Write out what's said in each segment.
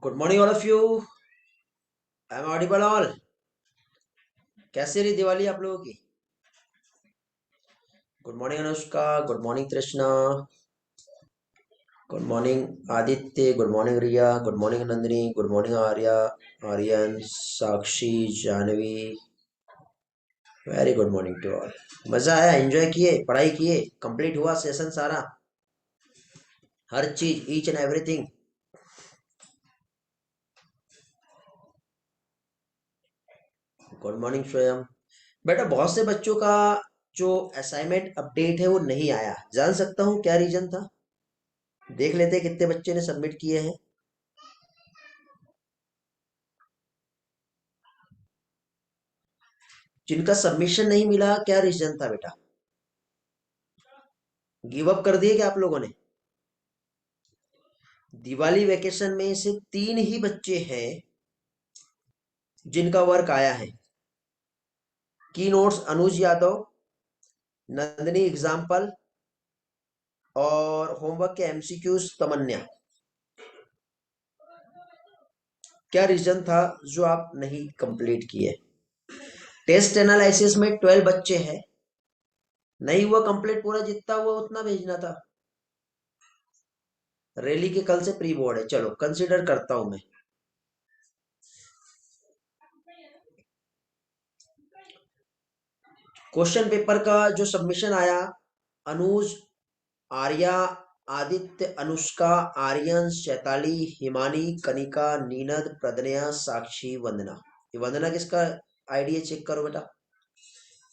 Good morning all of you. I am audible all. कैसे रही दिवाली आप लोगों की? Good morning Anushka, good morning Trishna, good morning Aditya, good morning Riya, good morning Nandini, good morning Arya, Aryan, Sakshi, Janvi. Very good morning to all. मजा आया? Enjoy किए? पढ़ाई किए? कंप्लीट हुआ सेशन सारा? हर चीज, each and everything? Good morning स्वयं। बेटा, बहुत से बच्चों का जो असाइनमेंट अपडेट है वो नहीं आया। जान सकता हूँ क्या रीजन था? देख लेते हैं कितने बच्चे ने सबमिट किए हैं। जिनका सबमिशन नहीं मिला, क्या रीजन था बेटा? गिव अप कर दिए क्या आप लोगों ने? दिवाली वेकेशन में से 3 ही बच्चे हैं जिनका वर्क आया है। की नोट्स अनुज यादव, नंदिनी एग्जाम्पल और होमवर्क के एमसीक्यूज तमन्या। क्या रीजन था जो आप नहीं कंप्लीट किए? टेस्ट एनालिसिस में 12 बच्चे हैं, नहीं हुआ कंप्लीट पूरा, जितना हुआ उतना भेजना था। रैली के कल से प्री बोर्ड है, चलो कंसीडर करता हूं मैं। क्वेश्चन पेपर का जो सबमिशन आया, अनुज, आर्या, आदित्य, अनुष्का, आर्यन, शैताली, हिमानी, कनिका, नीनद, प्रदनया, साक्षी, वंदना। ये वंदना किसका आईडी है? चेक करो बेटा।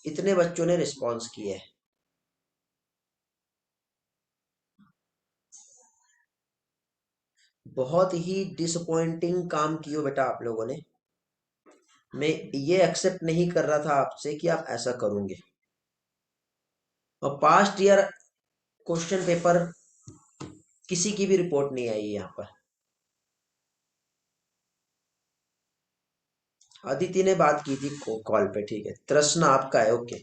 इतने बच्चों ने रिस्पॉन्स किए हैं। बहुत ही डिसअपॉइंटिंग काम किया बेटा आप लोगों ने। मैं ये एक्सेप्ट नहीं कर रहा था आपसे कि आप ऐसा करोगे। और पास्ट ईयर क्वेश्चन पेपर किसी की भी रिपोर्ट नहीं आई है यहाँ पर। अदिति ने बात की थी कॉल पे, ठीक है। तृष्णा आपका है, ओके।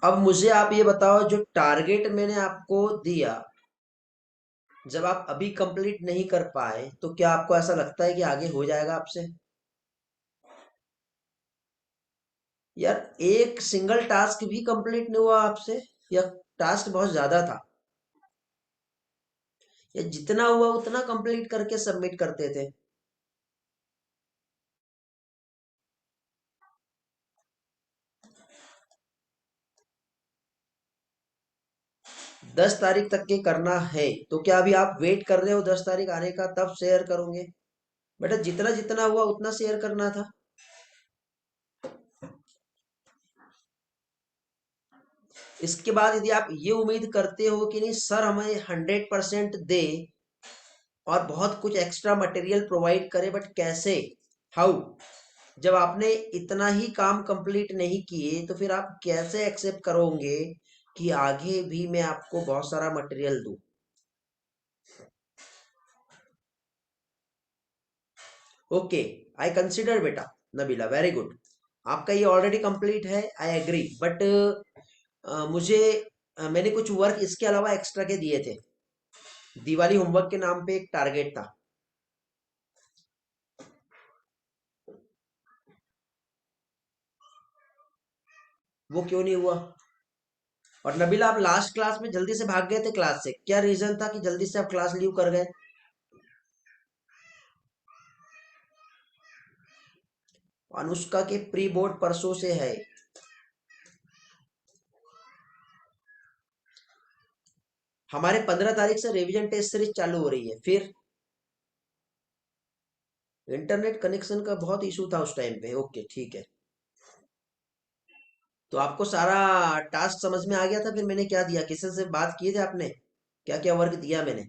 अब मुझे आप ये बताओ, जो टारगेट मैंने आपको दिया, जब आप अभी कंप्लीट नहीं कर पाए तो क्या आपको ऐसा लगता है कि आगे हो जाएगा आपसे? यार, एक सिंगल टास्क भी कंप्लीट नहीं हुआ आपसे, या टास्क बहुत ज्यादा था? या जितना हुआ उतना कंप्लीट करके सबमिट करते थे? 10 तारीख तक के करना है तो क्या अभी आप वेट कर रहे हो 10 तारीख आने का तब शेयर करोगे? बेटा, जितना जितना हुआ उतना शेयर करना था। इसके बाद यदि आप ये उम्मीद करते हो कि नहीं सर हमें 100% दे और बहुत कुछ एक्स्ट्रा मटेरियल प्रोवाइड करे, बट कैसे, हाउ, जब आपने इतना ही काम कंप्लीट नहीं किए तो फिर आप कैसे एक्सेप्ट करोगे कि आगे भी मैं आपको बहुत सारा मटेरियल दूं? ओके, आई कंसिडर बेटा। Nabila, very good. आपका ये ऑलरेडी कंप्लीट है, आई एग्री, बट मुझे मैंने कुछ वर्क इसके अलावा एक्स्ट्रा के दिए थे। दिवाली होमवर्क के नाम पे एक टारगेट था। वो क्यों नहीं हुआ? और नबीला, आप लास्ट क्लास में जल्दी से भाग गए थे क्लास से, क्या रीजन था कि जल्दी से आप क्लास लीव कर गए? अनुष्का के प्री बोर्ड परसों से है। हमारे 15 तारीख से रिवीजन टेस्ट सीरीज चालू हो रही है। फिर इंटरनेट कनेक्शन का बहुत इशू था उस टाइम पे, ओके ठीक है। तो आपको सारा टास्क समझ में आ गया था फिर मैंने क्या दिया? किसी से बात किए थे आपने? क्या क्या वर्क दिया मैंने?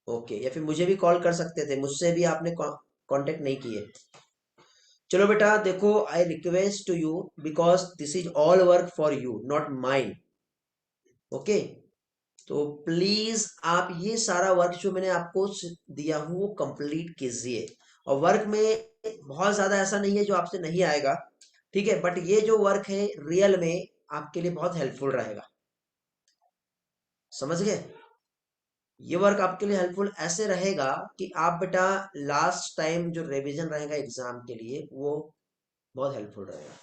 ओके, या फिर मुझे भी कॉल कर सकते थे, मुझसे भी आपने कांटेक्ट नहीं किए। चलो बेटा देखो, I request to you, because this is all work for you not mind, okay? तो प्लीज आप ये सारा वर्क जो मैंने आपको दिया हूँ वो कंप्लीट कीजिए। और वर्क में बहुत ज्यादा ऐसा नहीं है जो आपसे नहीं आएगा, ठीक है, बट ये जो वर्क है रियल में आपके लिए बहुत हेल्पफुल रहेगा। समझ गए? ये वर्क आपके लिए हेल्पफुल ऐसे रहेगा कि आप बेटा लास्ट टाइम जो रिवीजन रहेगा एग्जाम के लिए वो बहुत हेल्पफुल रहेगा।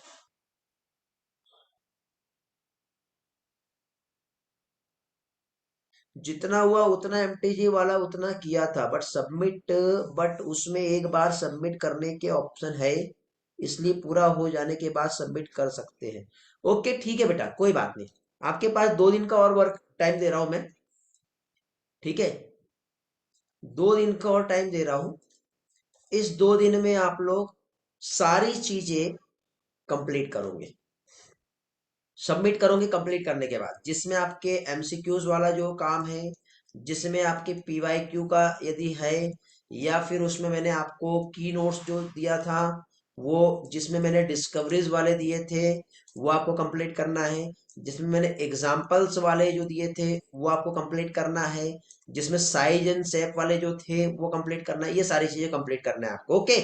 जितना हुआ उतना एमटीजी वाला उतना किया था, बट सबमिट, बट उसमें एक बार सबमिट करने के ऑप्शन है, इसलिए पूरा हो जाने के बाद सबमिट कर सकते हैं। ओके ठीक है बेटा, कोई बात नहीं। आपके पास 2 दिन का और वर्क टाइम दे रहा हूं मैं, ठीक है? 2 दिन का और टाइम दे रहा हूं। इस 2 दिन में आप लोग सारी चीजें कंप्लीट करोगे, सबमिट करोगे कंप्लीट करने के बाद, जिसमें आपके एमसीक्यूज वाला जो काम है, जिसमें आपके पीवाईक्यू का यदि है, या फिर उसमें मैंने आपको की नोट्स जो दिया था, वो जिसमें मैंने डिस्कवरीज वाले दिए थे वो आपको कंप्लीट करना है, जिसमें मैंने एग्जाम्पल्स वाले जो दिए थे वो आपको कंप्लीट करना है, जिसमें साइज एंड शेप वाले जो थे वो कंप्लीट करना है, ये सारी चीजें कंप्लीट करना है आपको। ओके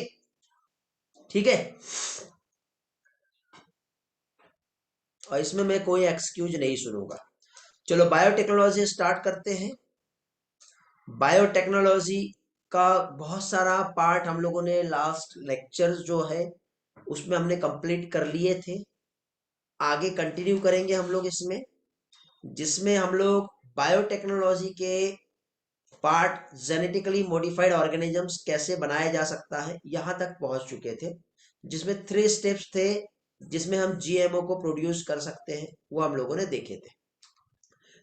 ठीक है? और इसमें मैं कोई एक्सक्यूज नहीं सुनूंगा। चलो बायोटेक्नोलॉजी स्टार्ट करते हैं। बायोटेक्नोलॉजी का बहुत सारा पार्ट हम लोगों ने लास्ट लेक्चर्स जो है उसमें हमने कंप्लीट कर लिए थे। आगे कंटिन्यू करेंगे हम लोग इसमें, जिसमें हम लोग बायोटेक्नोलॉजी के पार्ट जेनेटिकली मॉडिफाइड ऑर्गेनिजम्स कैसे बनाया जा सकता है यहाँ तक पहुंच चुके थे, जिसमें 3 स्टेप्स थे जिसमें हम जीएमओ को प्रोड्यूस कर सकते हैं, वो हम लोगों ने देखे थे।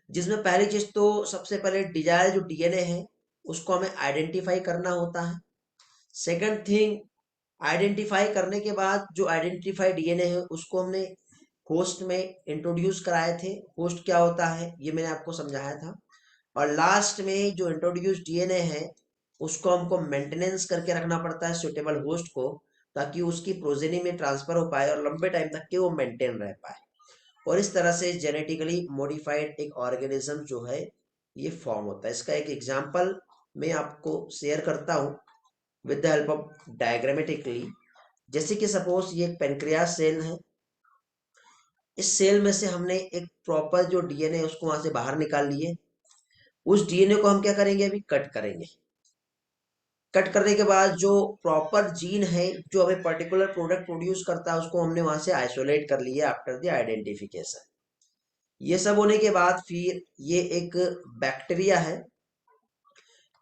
जिसमें पहली चीज तो सबसे पहले डिजायर जो डीएनए है उसको हमें आइडेंटिफाई करना होता है। सेकंड थिंग, आइडेंटिफाई करने के बाद जो आइडेंटिफाई डीएनए है उसको हमने होस्ट में इंट्रोड्यूस कराए थे। होस्ट क्या होता है ये मैंने आपको समझाया था। और लास्ट में जो इंट्रोड्यूस डीएनए है उसको हमको मेंटेनेंस करके रखना पड़ता है सुटेबल होस्ट को, ताकि उसकी प्रोजेनी में ट्रांसफर हो पाए और लंबे टाइम तक के वो मेंटेन रह पाए। और इस तरह से जेनेटिकली मॉडिफाइड एक ऑर्गेनिज्म जो है ये फॉर्म होता है। इसका एक एग्जांपल मैं आपको शेयर करता हूँ with the help of diagrammatically. जैसे कि सपोज ये एक पेनक्रियास सेल है, इस सेल में से हमने एक प्रॉपर जो डीएनए है उसको वहां से बाहर निकाल लिए। उस डीएनए को हम क्या करेंगे, अभी कट करेंगे। कट करने के बाद जो प्रॉपर जीन है जो हमें पर्टिकुलर प्रोडक्ट प्रोड्यूस करता है उसको हमने वहां से आइसोलेट कर लिया आफ्टर द आइडेंटिफिकेशन। ये सब होने के बाद फिर ये एक बैक्टीरिया है,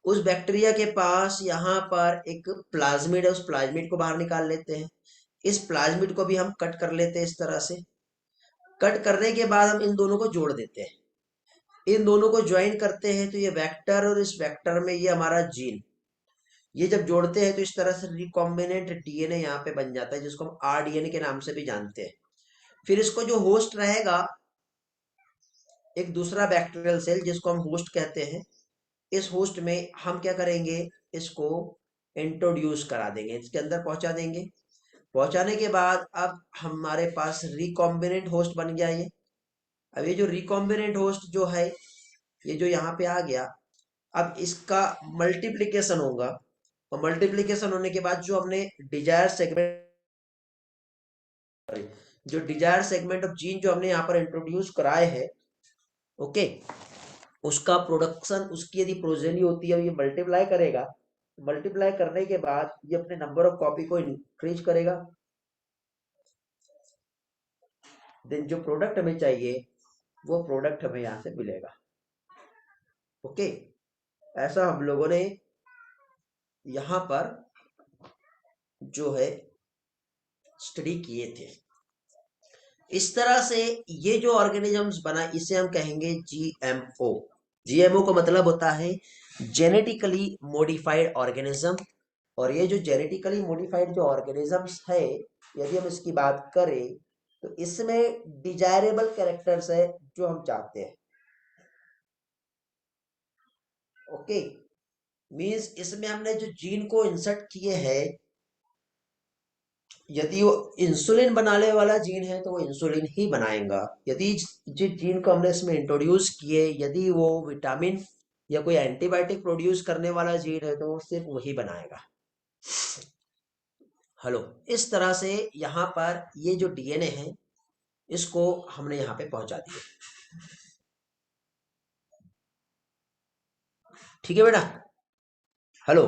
उस बैक्टीरिया के पास यहाँ पर एक प्लाज्मिड है, उस प्लाज्मिड को बाहर निकाल लेते हैं। इस प्लाज्मिड को भी हम कट कर लेते हैं इस तरह से। कट करने के बाद हम इन दोनों को जोड़ देते हैं। इन दोनों को ज्वाइन करते हैं तो ये वेक्टर, और इस वेक्टर में ये हमारा जीन, ये जब जोड़ते हैं तो इस तरह से रिकॉम्बिनेंट डीएनए यहाँ पे बन जाता है, जिसको हम आरडीएनए के नाम से भी जानते हैं। फिर इसको जो होस्ट रहेगा एक दूसरा बैक्टीरियल सेल जिसको हम होस्ट कहते हैं, इस होस्ट में हम क्या करेंगे, इसको इंट्रोड्यूस करा देंगे, इसके अंदर पहुंचा देंगे। पहुंचाने के बाद अब हमारे पास रिकॉम्बिनेंट होस्ट बन गया ये। अब ये जो रिकॉम्बिनेंट होस्ट जो है ये जो यहाँ पे आ गया, अब इसका मल्टीप्लीकेशन होगा। और मल्टीप्लीकेशन होने के बाद जो हमने डिजायर सेगमेंट, जो डिजायर सेगमेंट ऑफ जीन जो हमने यहाँ पर इंट्रोड्यूस कराए हैं, ओके, उसका प्रोडक्शन, उसकी यदि प्रोजेनी होती है ये मल्टीप्लाई करेगा। मल्टीप्लाई करने के बाद ये अपने नंबर ऑफ कॉपी को इंक्रीज करेगा। देन जो प्रोडक्ट हमें चाहिए वो प्रोडक्ट हमें यहाँ से मिलेगा। ओके, ऐसा हम लोगों ने यहाँ पर जो है स्टडी किए थे। इस तरह से ये जो ऑर्गेनिजम्स बना इसे हम कहेंगे जीएमओ। जीएमओ का मतलब होता है जेनेटिकली मॉडिफाइड ऑर्गेनिज्म। और ये जो जेनेटिकली मॉडिफाइड जो ऑर्गेनिजम्स है, यदि हम इसकी बात करें तो इसमें डिजायरेबल कैरेक्टर्स है जो हम चाहते हैं। ओके, मींस इसमें हमने जो जीन को इंसर्ट किए हैं, यदि वो इंसुलिन बनाने वाला जीन है तो वो इंसुलिन ही बनाएगा। यदि जिस जीन को हमने इसमें इंट्रोड्यूस किए यदि वो विटामिन या कोई एंटीबायोटिक प्रोड्यूस करने वाला जीन है तो वो सिर्फ वही बनाएगा। हेलो, इस तरह से यहाँ पर ये जो डीएनए है इसको हमने यहाँ पे पहुंचा दिया। ठीक है बेटा। हेलो,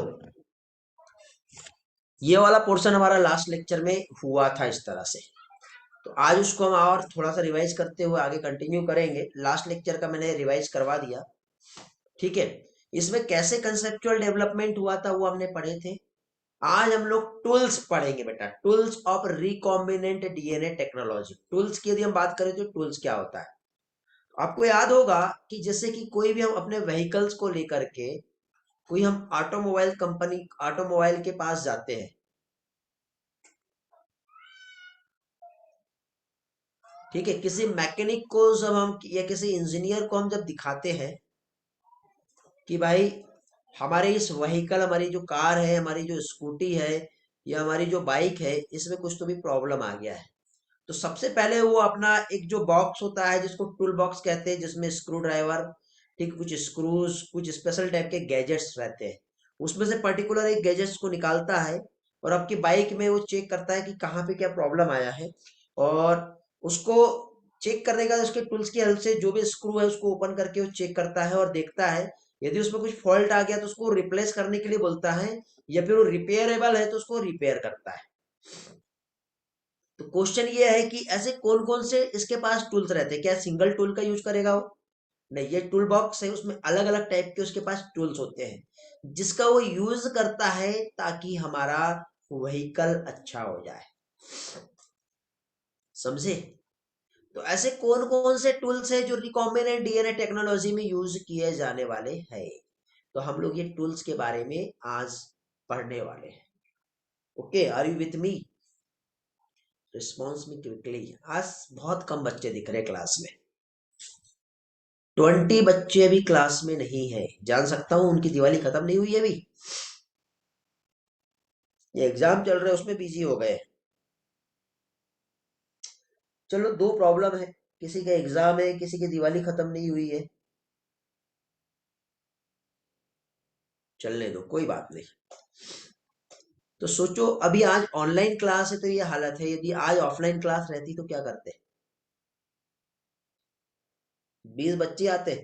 ये वाला पोर्शन हमारा लास्ट लेक्चर में हुआ था इस तरह से। तो आज उसको हम और थोड़ा सा रिवाइज करते हुए आगे कंटिन्यू करेंगे। लास्ट लेक्चर का मैंने रिवाइज करवा दिया, ठीक है। इसमें कैसे कंसेप्चुअल डेवलपमेंट हुआ था वो हमने पढ़े थे। आज हम लोग टूल्स पढ़ेंगे बेटा, tools of recombinant DNA technology. Tools की यदि हम बात करें तो टूल्स क्या होता है, आपको याद होगा कि जैसे कि कोई भी हम अपने व्हीकल्स को लेकर के कोई हम ऑटोमोबाइल के पास जाते हैं, ठीक है। किसी मैकेनिक को जब हम या किसी इंजीनियर को हम जब दिखाते हैं कि भाई हमारे इस व्हीकल, हमारी जो कार है, हमारी जो स्कूटी है या हमारी जो बाइक है, इसमें कुछ तो भी प्रॉब्लम आ गया है, तो सबसे पहले वो अपना एक जो बॉक्स होता है जिसको टूल बॉक्स कहते हैं, जिसमें स्क्रू ड्राइवर, ठीक, कुछ स्क्रूज, कुछ स्पेशल टाइप के गैजेट्स रहते हैं, उसमें से पर्टिकुलर एक गैजेट्स को निकालता है और आपकी बाइक में वो चेक करता है कि कहाँ पे क्या प्रॉब्लम आया है। और उसको चेक करने का उसके टूल्स की हेल्प से जो भी स्क्रू है उसको ओपन करके वो चेक करता है और देखता है, यदि उसमें कुछ फॉल्ट आ गया तो उसको रिप्लेस करने के लिए बोलता है, या फिर वो रिपेयरेबल है तो उसको रिपेयर करता है। तो क्वेश्चन ये है कि ऐसे कौन कौन से इसके पास टूल्स रहते हैं, क्या सिंगल टूल का यूज करेगा वो? नहीं, ये टूल बॉक्स है, उसमें अलग अलग टाइप के उसके पास टूल्स होते हैं जिसका वो यूज करता है ताकि हमारा व्हीकल अच्छा हो जाए। समझे? तो ऐसे कौन कौन से टूल्स है जो रिकॉम्बिनेंट डीएनए टेक्नोलॉजी में यूज किए जाने वाले हैं, तो हम लोग ये टूल्स के बारे में आज पढ़ने वाले हैं। Okay, are you with me? Response में क्विकली। आज बहुत कम बच्चे दिख रहे क्लास में, 20 बच्चे अभी क्लास में नहीं है। जान सकता हूं उनकी दिवाली खत्म नहीं हुई है अभी, ये एग्जाम चल रहे हैं उसमें बिजी हो गए। चलो, दो प्रॉब्लम है, किसी का एग्जाम है, किसी की दिवाली खत्म नहीं हुई है। चलने दो, कोई बात नहीं। तो सोचो, अभी आज ऑनलाइन क्लास है तो ये हालत है, यदि आज ऑफलाइन क्लास रहती तो क्या करते? 20 बच्चे आते।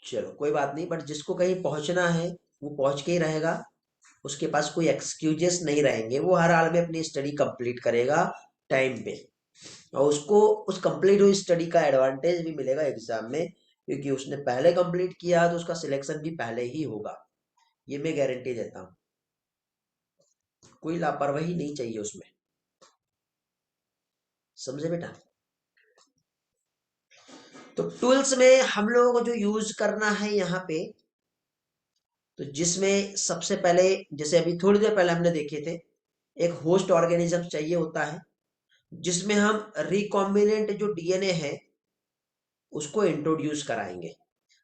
चलो कोई बात नहीं, बट जिसको कहीं पहुंचना है वो पहुंच के ही रहेगा, उसके पास कोई एक्सक्यूजेस नहीं रहेंगे, वो हर हाल में अपनी स्टडी कंप्लीट करेगा टाइम पे, और उसको उस कंप्लीट हुई स्टडी का एडवांटेज भी मिलेगा एग्जाम में, क्योंकि उसने पहले कंप्लीट किया तो उसका सिलेक्शन भी पहले ही होगा, ये मैं गारंटी देता हूँ। कोई लापरवाही नहीं चाहिए उसमें। समझे बेटा? तो टूल्स में हम लोगों को जो यूज करना है यहाँ पे, तो जिसमें सबसे पहले, जैसे अभी थोड़ी देर पहले हमने देखे थे, एक होस्ट ऑर्गेनिज्म चाहिए होता है जिसमें हम रिकॉम्बिनेंट जो डीएनए है उसको इंट्रोड्यूस कराएंगे।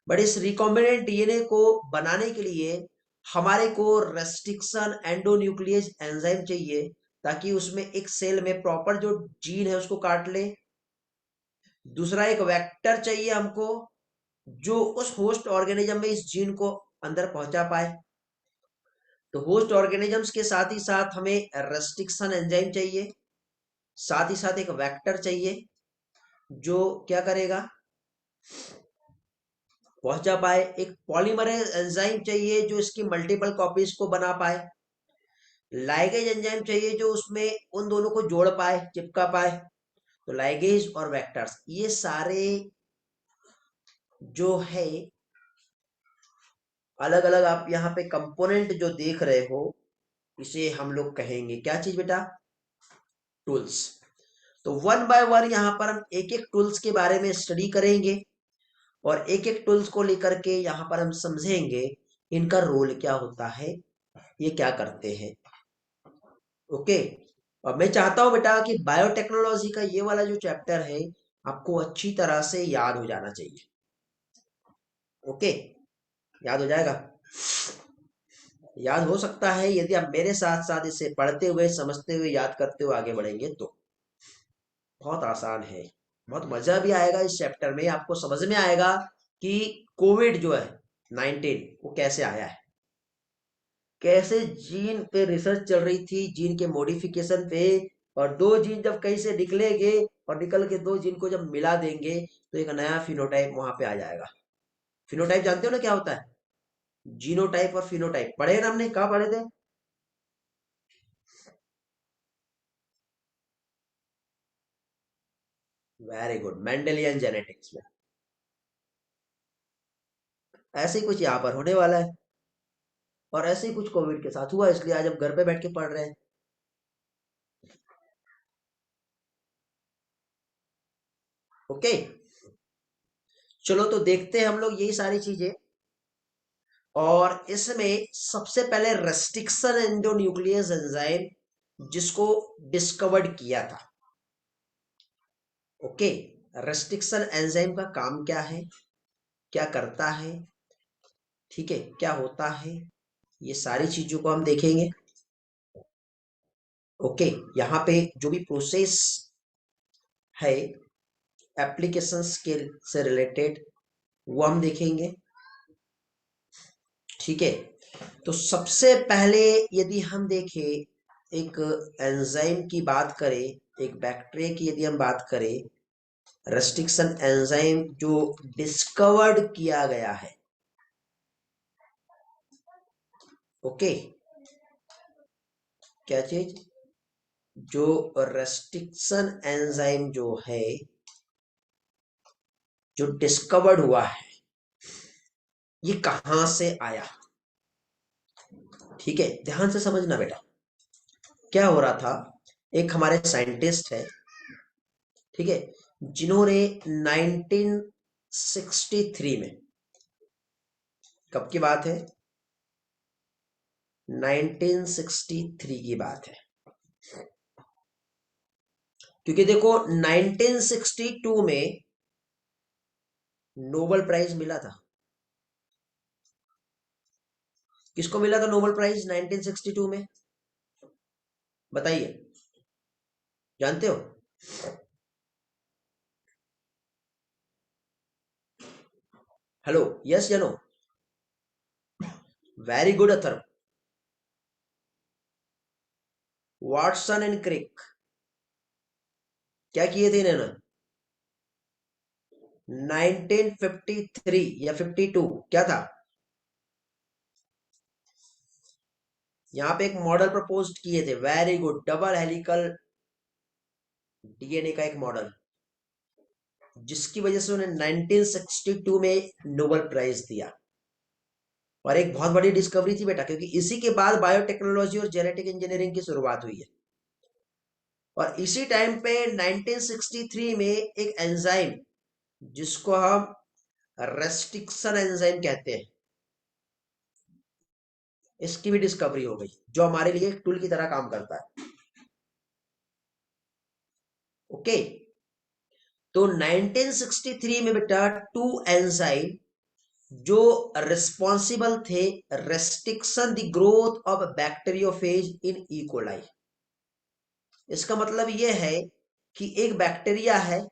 बट इस रिकॉम्बिनेंट डीएनए को बनाने के लिए हमारे को रेस्ट्रिक्शन एंडोन्यूक्लियस एंजाइम चाहिए, ताकि उसमें एक सेल में प्रॉपर जो जीन है उसको काट ले। दूसरा, एक वेक्टर चाहिए हमको जो उस होस्ट ऑर्गेनिज्म में इस जीन को अंदर पहुंचा पाए। तो होस्ट ऑर्गेनिजम्स के साथ ही साथ हमें रेस्ट्रिक्शन एंजाइम चाहिए, साथ ही साथ एक वेक्टर चाहिए जो क्या करेगा, पहुंचा पाए। एक पॉलीमरेज एंजाइम चाहिए जो इसकी मल्टीपल कॉपीज को बना पाए। लाइगेज एंजाइम चाहिए जो उसमें उन दोनों को जोड़ पाए, चिपका पाए। तो लाइगेज और वेक्टर्स, ये सारे जो है अलग अलग, आप यहाँ पे कंपोनेंट जो देख रहे हो, इसे हम लोग कहेंगे क्या चीज बेटा? टूल्स। तो वन बाय वन यहाँ पर हम एक एक टूल्स के बारे में स्टडी करेंगे और एक एक टूल्स को लेकर के यहाँ पर हम समझेंगे इनका रोल क्या होता है, ये क्या करते हैं। ओके। और मैं चाहता हूं बेटा कि बायोटेक्नोलॉजी का ये वाला जो चैप्टर है आपको अच्छी तरह से याद हो जाना चाहिए। ओके, याद हो जाएगा? याद हो सकता है यदि आप मेरे साथ साथ इसे पढ़ते हुए, समझते हुए, याद करते हुए आगे बढ़ेंगे तो। बहुत आसान है, बहुत मजा भी आएगा इस चैप्टर में, आपको समझ में आएगा कि कोविड जो है 19 वो कैसे आया है, कैसे जीन पे रिसर्च चल रही थी, जीन के मॉडिफिकेशन पे, और दो जीन जब कहीं से निकलेंगे और निकल के दो जीन को जब मिला देंगे तो एक नया फिनोटाइप वहां पे आ जाएगा। फिनोटाइप जानते हो ना क्या होता है? जीनोटाइप और फिनोटाइप पढ़े ना, हमने कहाँ पढ़े थे? वेरी गुड, मेंडेलियन जेनेटिक्स में। ऐसे ही कुछ यहाँ पर होने वाला है, और ऐसे ही कुछ कोविड के साथ हुआ, इसलिए आज हम घर पे बैठ के पढ़ रहे हैं। ओके, चलो तो देखते हैं हम लोग यही सारी चीजें। और इसमें सबसे पहले रेस्ट्रिक्शन एंडोन्यूक्लियस एंजाइम जिसको डिस्कवर्ड किया था। ओके, रेस्ट्रिक्शन एंजाइम का काम क्या है, क्या करता है, ठीक है, क्या होता है, ये सारी चीजों को हम देखेंगे। ओके, यहाँ पे जो भी प्रोसेस है एप्लीकेशन स्केल से रिलेटेड वो हम देखेंगे। ठीक है, तो सबसे पहले यदि हम देखें, एक एंजाइम की बात करें, एक बैक्टीरिया की यदि हम बात करें, रेस्ट्रिक्शन एंजाइम जो डिस्कवर्ड किया गया है। ओके, क्या चीज? जो रेस्ट्रिक्शन एंजाइम जो है, जो डिस्कवर्ड हुआ है, ये कहां से आया? ठीक है, ध्यान से समझना बेटा। क्या हो रहा था, एक हमारे साइंटिस्ट है, ठीक है, जिन्होंने 1963 में, कब की बात है? 1963 की बात है। क्योंकि देखो 1962 में नोबेल प्राइज मिला था। किसको मिला था नोबेल प्राइज 1962 में? बताइए, जानते हो? हेलो, यस या no? Very good Atharv. Watson and Crick. क्या किए थे इन्होंने? 1953 या 52 क्या था? यहाँ पे एक मॉडल प्रपोज किए थे, very good, double helical DNA का एक मॉडल, जिसकी वजह से उन्हें 1962 में नोबेल प्राइज दिया। और एक बहुत बड़ी डिस्कवरी थी बेटा, क्योंकि इसी के बाद बायोटेक्नोलॉजी और जेनेटिक इंजीनियरिंग की शुरुआत हुई है। और इसी टाइम पे 1963 में एक एंजाइम जिसको हम रेस्ट्रिक्शन एंजाइम कहते हैं, इसकी भी डिस्कवरी हो गई, जो हमारे लिए एक टूल की तरह काम करता है। ओके, तो 1963 में बेटा टू एंजाइम जो रिस्पॉन्सिबल थे restriction the growth of bacteriophage in E coli. इसका मतलब यह है कि एक बैक्टीरिया है,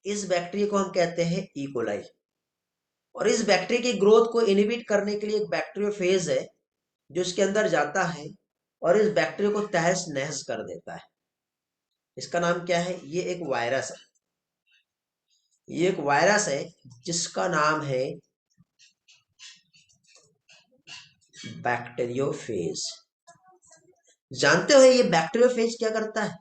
इस बैक्टीरिया को हम कहते हैं इकोलाई, और इस बैक्टीरिया की ग्रोथ को इनहिबिट करने के लिए एक बैक्टीरियोफेज है जो इसके अंदर जाता है और इस बैक्टीरिया को तहस नहस कर देता है। इसका नाम क्या है? ये एक वायरस है, ये एक वायरस है जिसका नाम है बैक्टीरियोफेज। जानते हो ये बैक्टीरियोफेज क्या करता है?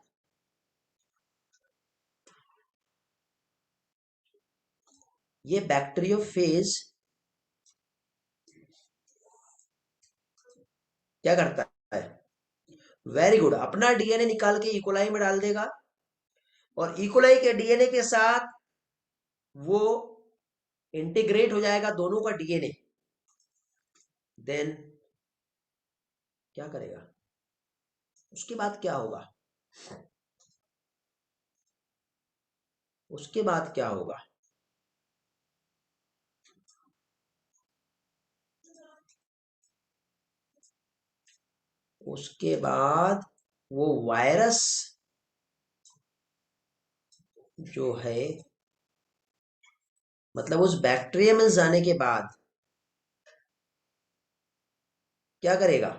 ये बैक्टीरियोफेज क्या करता है? वेरी गुड, अपना डीएनए निकाल के इकोलाई में डाल देगा, और इकोलाई के डीएनए के साथ वो इंटीग्रेट हो जाएगा, दोनों का डीएनए। देन क्या करेगा? उसके बाद क्या होगा? उसके बाद क्या होगा? उसके बाद वो वायरस जो है, मतलब उस बैक्टीरिया में जाने के बाद क्या करेगा?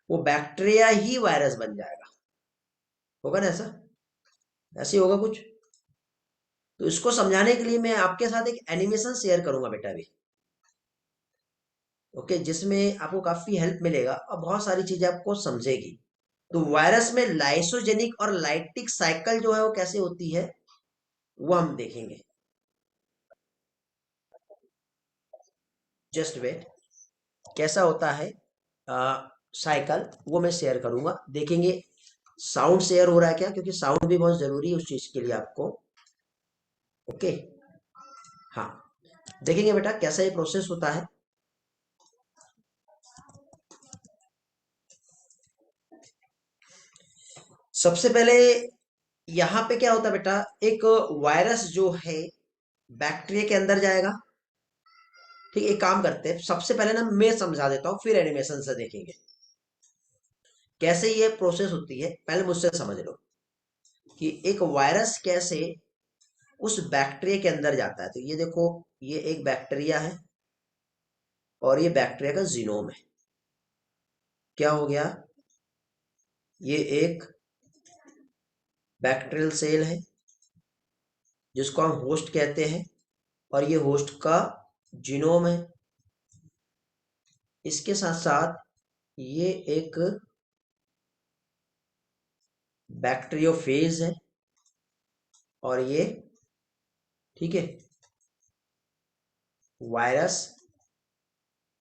वो बैक्टीरिया ही वायरस बन जाएगा। होगा ना ऐसा? ऐसे ही होगा कुछ। तो इसको समझाने के लिए मैं आपके साथ एक एनिमेशन शेयर करूंगा बेटा अभी। ओके, जिसमें आपको काफी हेल्प मिलेगा और बहुत सारी चीजें आपको समझेगी। तो वायरस में लाइसोजेनिक और लाइटिक साइकिल जो है वो कैसे होती है वो हम देखेंगे। Just wait. कैसा होता है साइकिल, वो मैं शेयर करूंगा, देखेंगे। साउंड शेयर हो रहा है क्या, क्योंकि साउंड भी बहुत जरूरी है उस चीज के लिए आपको। ओके। हाँ, देखेंगे बेटा कैसा ये प्रोसेस होता है। सबसे पहले यहाँ पे क्या होता है बेटा, एक वायरस जो है बैक्टीरिया के अंदर जाएगा। ठीक है, एक काम करते हैं, सबसे पहले ना मैं समझा देता हूँ, फिर एनिमेशन से देखेंगे कैसे ये प्रोसेस होती है। पहले मुझसे समझ लो कि एक वायरस कैसे उस बैक्टीरिया के अंदर जाता है। तो ये देखो, ये एक बैक्टीरिया है और ये बैक्टीरिया का जीनोम है। क्या हो गया, ये एक बैक्टीरियल सेल है जिसको हम होस्ट कहते हैं, और ये होस्ट का जीनोम है। इसके साथ साथ ये एक बैक्टीरियोफेज है, और ये, ठीक है, वायरस,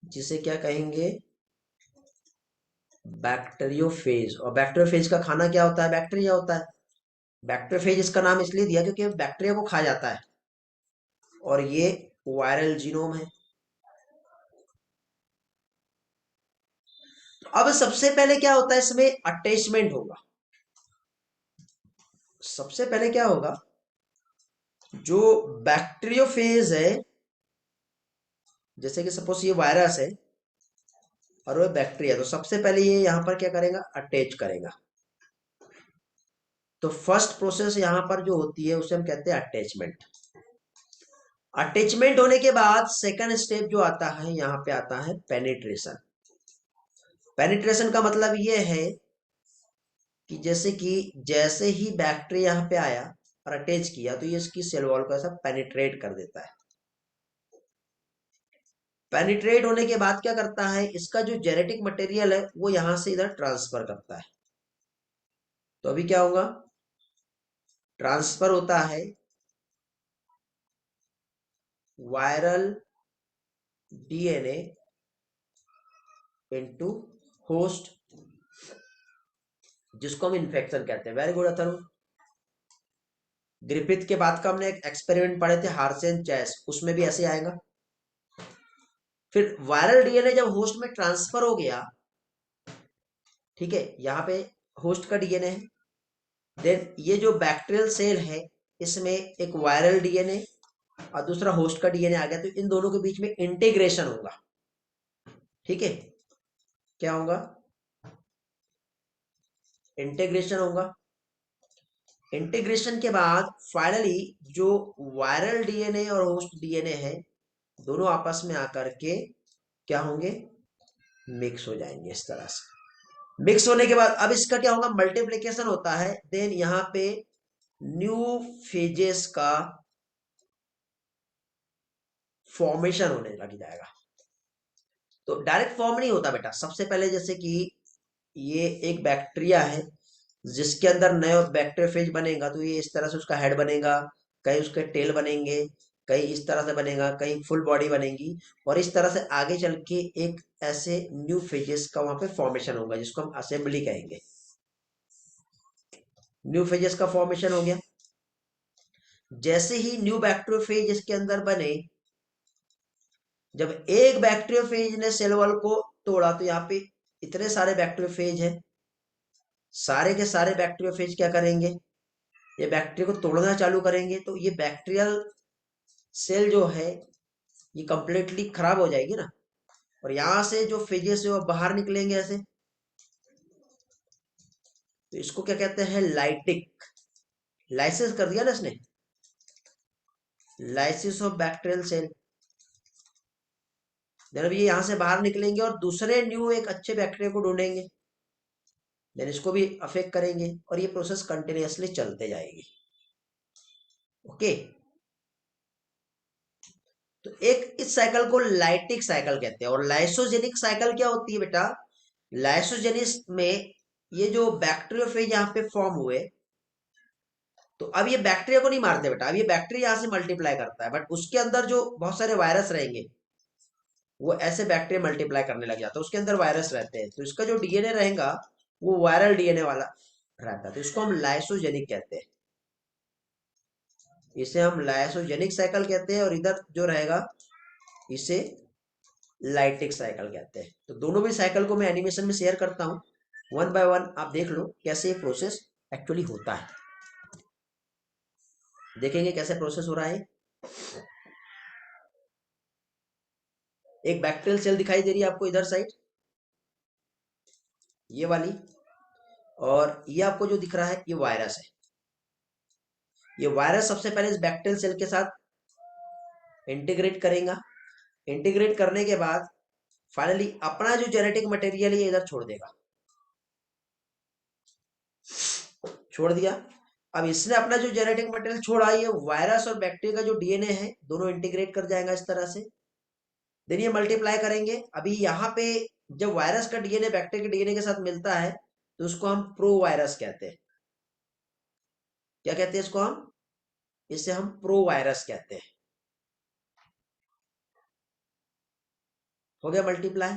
जिसे क्या कहेंगे, बैक्टीरियोफेज। और बैक्टीरियोफेज का खाना क्या होता है, बैक्टीरिया होता है। बैक्टीरियोफेज इसका नाम इसलिए दिया क्योंकि बैक्टीरिया को खा जाता है। और ये वायरल जीनोम है। अब सबसे पहले क्या होता है, इसमें अटैचमेंट होगा। सबसे पहले क्या होगा, जो बैक्टीरियोफेज है, जैसे कि सपोज ये वायरस है और वो बैक्टीरिया, तो सबसे पहले ये यहां पर क्या करेगा, अटैच करेगा। तो फर्स्ट प्रोसेस यहां पर जो होती है उसे हम कहते हैं अटैचमेंट। अटैचमेंट होने के बाद सेकंड स्टेप जो आता है, यहां पे आता है पेनिट्रेशन। पेनिट्रेशन का मतलब ये है कि जैसे ही बैक्टीरिया यहाँ पे आया और अटैच किया, तो ये इसकी सेल वॉल को ऐसा पेनिट्रेट कर देता है। पेनिट्रेट होने के बाद क्या करता है, इसका जो जेनेटिक मटेरियल है वो यहां से इधर ट्रांसफर करता है। तो अभी क्या होगा, ट्रांसफर होता है वायरल डीएनए इनटू होस्ट, जिसको हम इन्फेक्शन कहते हैं। Very good Atharva. ग्रिफिथ के बाद का हमने एक एक्सपेरिमेंट पढ़े थे, हार्सेन चैस, उसमें भी ऐसे आएगा। फिर वायरल डीएनए जब होस्ट में ट्रांसफर हो गया, ठीक है, यहाँ पे होस्ट का डीएनए है, देन ये जो बैक्टीरियल सेल है इसमें एक वायरल डीएनए और दूसरा होस्ट का डीएनए आ गया, तो इन दोनों के बीच में इंटीग्रेशन होगा। ठीक है, क्या होगा, इंटीग्रेशन होगा। इंटीग्रेशन के बाद फाइनली जो वायरल डीएनए और होस्ट डीएनए है, दोनों आपस में आकर के क्या होंगे, मिक्स हो जाएंगे इस तरह से। मिक्स होने के बाद अब इसका क्या होगा, मल्टीप्लिकेशन होता है। देन यहाँ पे न्यू फेजेस का फॉर्मेशन होने लग जाएगा। तो डायरेक्ट फॉर्म नहीं होता बेटा। सबसे पहले जैसे कि ये एक बैक्टीरिया है जिसके अंदर नया बैक्टीरियोफेज बनेगा, तो ये इस तरह से उसका हेड बनेगा, कहीं उसके टेल बनेंगे, कहीं इस तरह से बनेगा, कहीं फुल बॉडी बनेगी, और इस तरह से आगे चल के एक ऐसे न्यू फेजेस का वहां पे फॉर्मेशन होगा, जिसको हम असेंबली कहेंगे। न्यू फेजेस का फॉर्मेशन हो गया। जैसे ही न्यू बैक्टीरियोफेज इसके अंदर बने, जब एक बैक्टीरियोफेज ने सेल वॉल को तोड़ा, तो यहाँ पे इतने सारे बैक्टीरियोफेज हैं, सारे के सारे बैक्टीरियोफेज क्या करेंगे, ये बैक्टीरिया को तोड़ना चालू करेंगे। तो ये बैक्टीरियल सेल जो है ये कंप्लीटली खराब हो जाएगी ना, और यहां से जो फेजेस है वो बाहर निकलेंगे ऐसे। तो इसको क्या कहते हैं, लाइटिक। लाइसिस कर दिया ना इसने, लाइसिस ऑफ बैक्टीरियल सेल। जब ये यहां से बाहर निकलेंगे और दूसरे न्यू एक अच्छे बैक्टीरिया को ढूंढेंगे, देन इसको भी अफेक्ट करेंगे और ये प्रोसेस कंटिन्यूअसली चलते जाएगी। ओके, तो एक इस साइकिल को लाइटिक साइकिल कहते हैं। और लाइसोजेनिक साइकिल क्या होती है बेटा? लाइसोजेनिस में ये जो बैक्टीरियोफेज यहाँ पे फॉर्म हुए, तो अब ये बैक्टीरिया को नहीं मारते बेटा, अब ये बैक्टीरिया यहाँ से मल्टीप्लाई करता है, बट उसके अंदर जो बहुत सारे वायरस रहेंगे वो ऐसे बैक्टीरिया मल्टीप्लाई करने लग जाता है, उसके अंदर वायरस रहते हैं, तो इसका जो डीएनए रहेगा वो वायरल डीएनए वाला रहता है, तो इसको हम लाइसोजेनिक कहते हैं। इसे हम लाइसोजेनिक साइकिल कहते हैं, और इधर जो रहेगा इसे लाइटिक साइकिल कहते हैं। तो दोनों भी साइकिल को मैं एनिमेशन में शेयर करता हूँ, वन बाय वन आप देख लो कैसे ये प्रोसेस एक्चुअली होता है। देखेंगे कैसे प्रोसेस हो रहा है। एक बैक्टीरियल सेल दिखाई दे रही है आपको इधर साइड, ये वाली, और ये आपको जो दिख रहा है ये वायरस है। ये वायरस सबसे पहले इस बैक्टीरियल सेल के साथ इंटीग्रेट करेगा, इंटीग्रेट करने के बाद फाइनली अपना जो जेनेटिक मटेरियल है इधर छोड़ देगा, छोड़ दिया। अब इसने अपना जो जेनेटिक मटेरियल छोड़ा, ये वायरस और बैक्टीरिया का जो डीएनए है दोनों इंटीग्रेट कर जाएगा इस तरह से, देन ये मल्टीप्लाई करेंगे। अभी यहाँ पे जब वायरस का डीएनए बैक्टीरिया के डीएनए के साथ मिलता है तो उसको हम प्रो वायरस कहते हैं। क्या कहते हैं इसको हम? इसे हम प्रो वायरस कहते हैं। हो गया मल्टीप्लाई।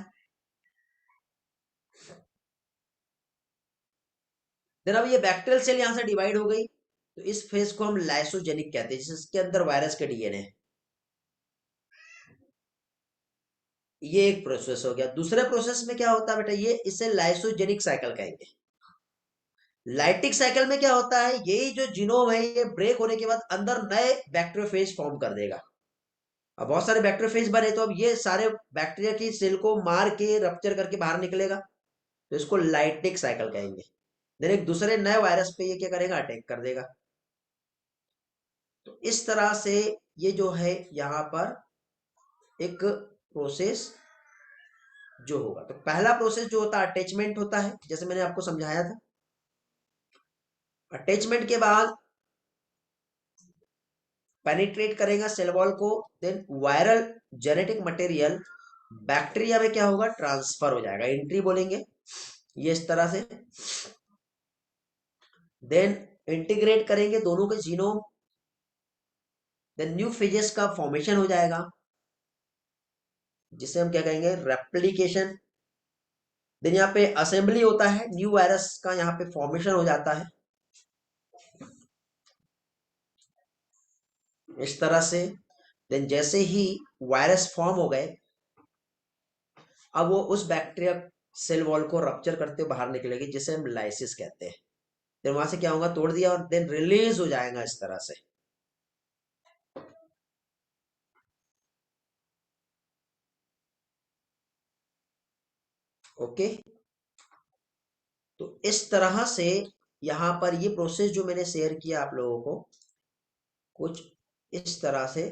देन अब ये बैक्टीरियल सेल यहां से डिवाइड हो गई, तो इस फेज को हम लाइसोजेनिक कहते हैं, जिसके अंदर वायरस के डीएनए है। ये एक प्रोसेस हो गया। दूसरे प्रोसेस में क्या होता है बेटा? ये इसे लाइसोजेनिक साइकिल कहेंगे। लाइटिक साइकिल में क्या होता है? यही जो जीनोम है ये ब्रेक होने के बाद अंदर नए बैक्टीरियोफेज फॉर्म कर देगा। अब बहुत सारे बैक्टीरियोफेज बने, तो अब ये सारे बैक्टीरिया की सेल को मार के रप्चर करके बाहर निकलेगा, तो इसको लाइटिक साइकिल कहेंगे। देन एक दूसरे नए वायरस पे ये क्या करेगा? अटैक कर देगा। तो इस तरह से ये जो है यहाँ पर एक प्रोसेस जो होगा, तो पहला प्रोसेस जो होता है अटैचमेंट होता है, जैसे मैंने आपको समझाया था। अटैचमेंट के बाद पेनिट्रेट करेगा सेल वॉल को, then viral genetic material bacteria में क्या होगा? ट्रांसफर हो जाएगा, एंट्री बोलेंगे ये इस तरह से। देन इंटीग्रेट करेंगे दोनों के जीनोम, देन न्यू फेजेस का फॉर्मेशन हो जाएगा, जिसे हम क्या कहेंगे? रेप्लिकेशन। देन यहाँ पे असेंबली होता है, न्यू वायरस का यहाँ पे फॉर्मेशन हो जाता है इस तरह से। देन जैसे ही वायरस फॉर्म हो गए, अब वो उस बैक्टीरिया सेल वॉल को रप्चर करते हुए बाहर निकलेगी, जिसे हम लाइसिस कहते हैं। देन वहां से क्या होगा? तोड़ दिया और देन रिलीज हो जाएगा इस तरह से। ओके, तो इस तरह से यहाँ पर ये प्रोसेस जो मैंने शेयर किया आप लोगों को, कुछ इस तरह से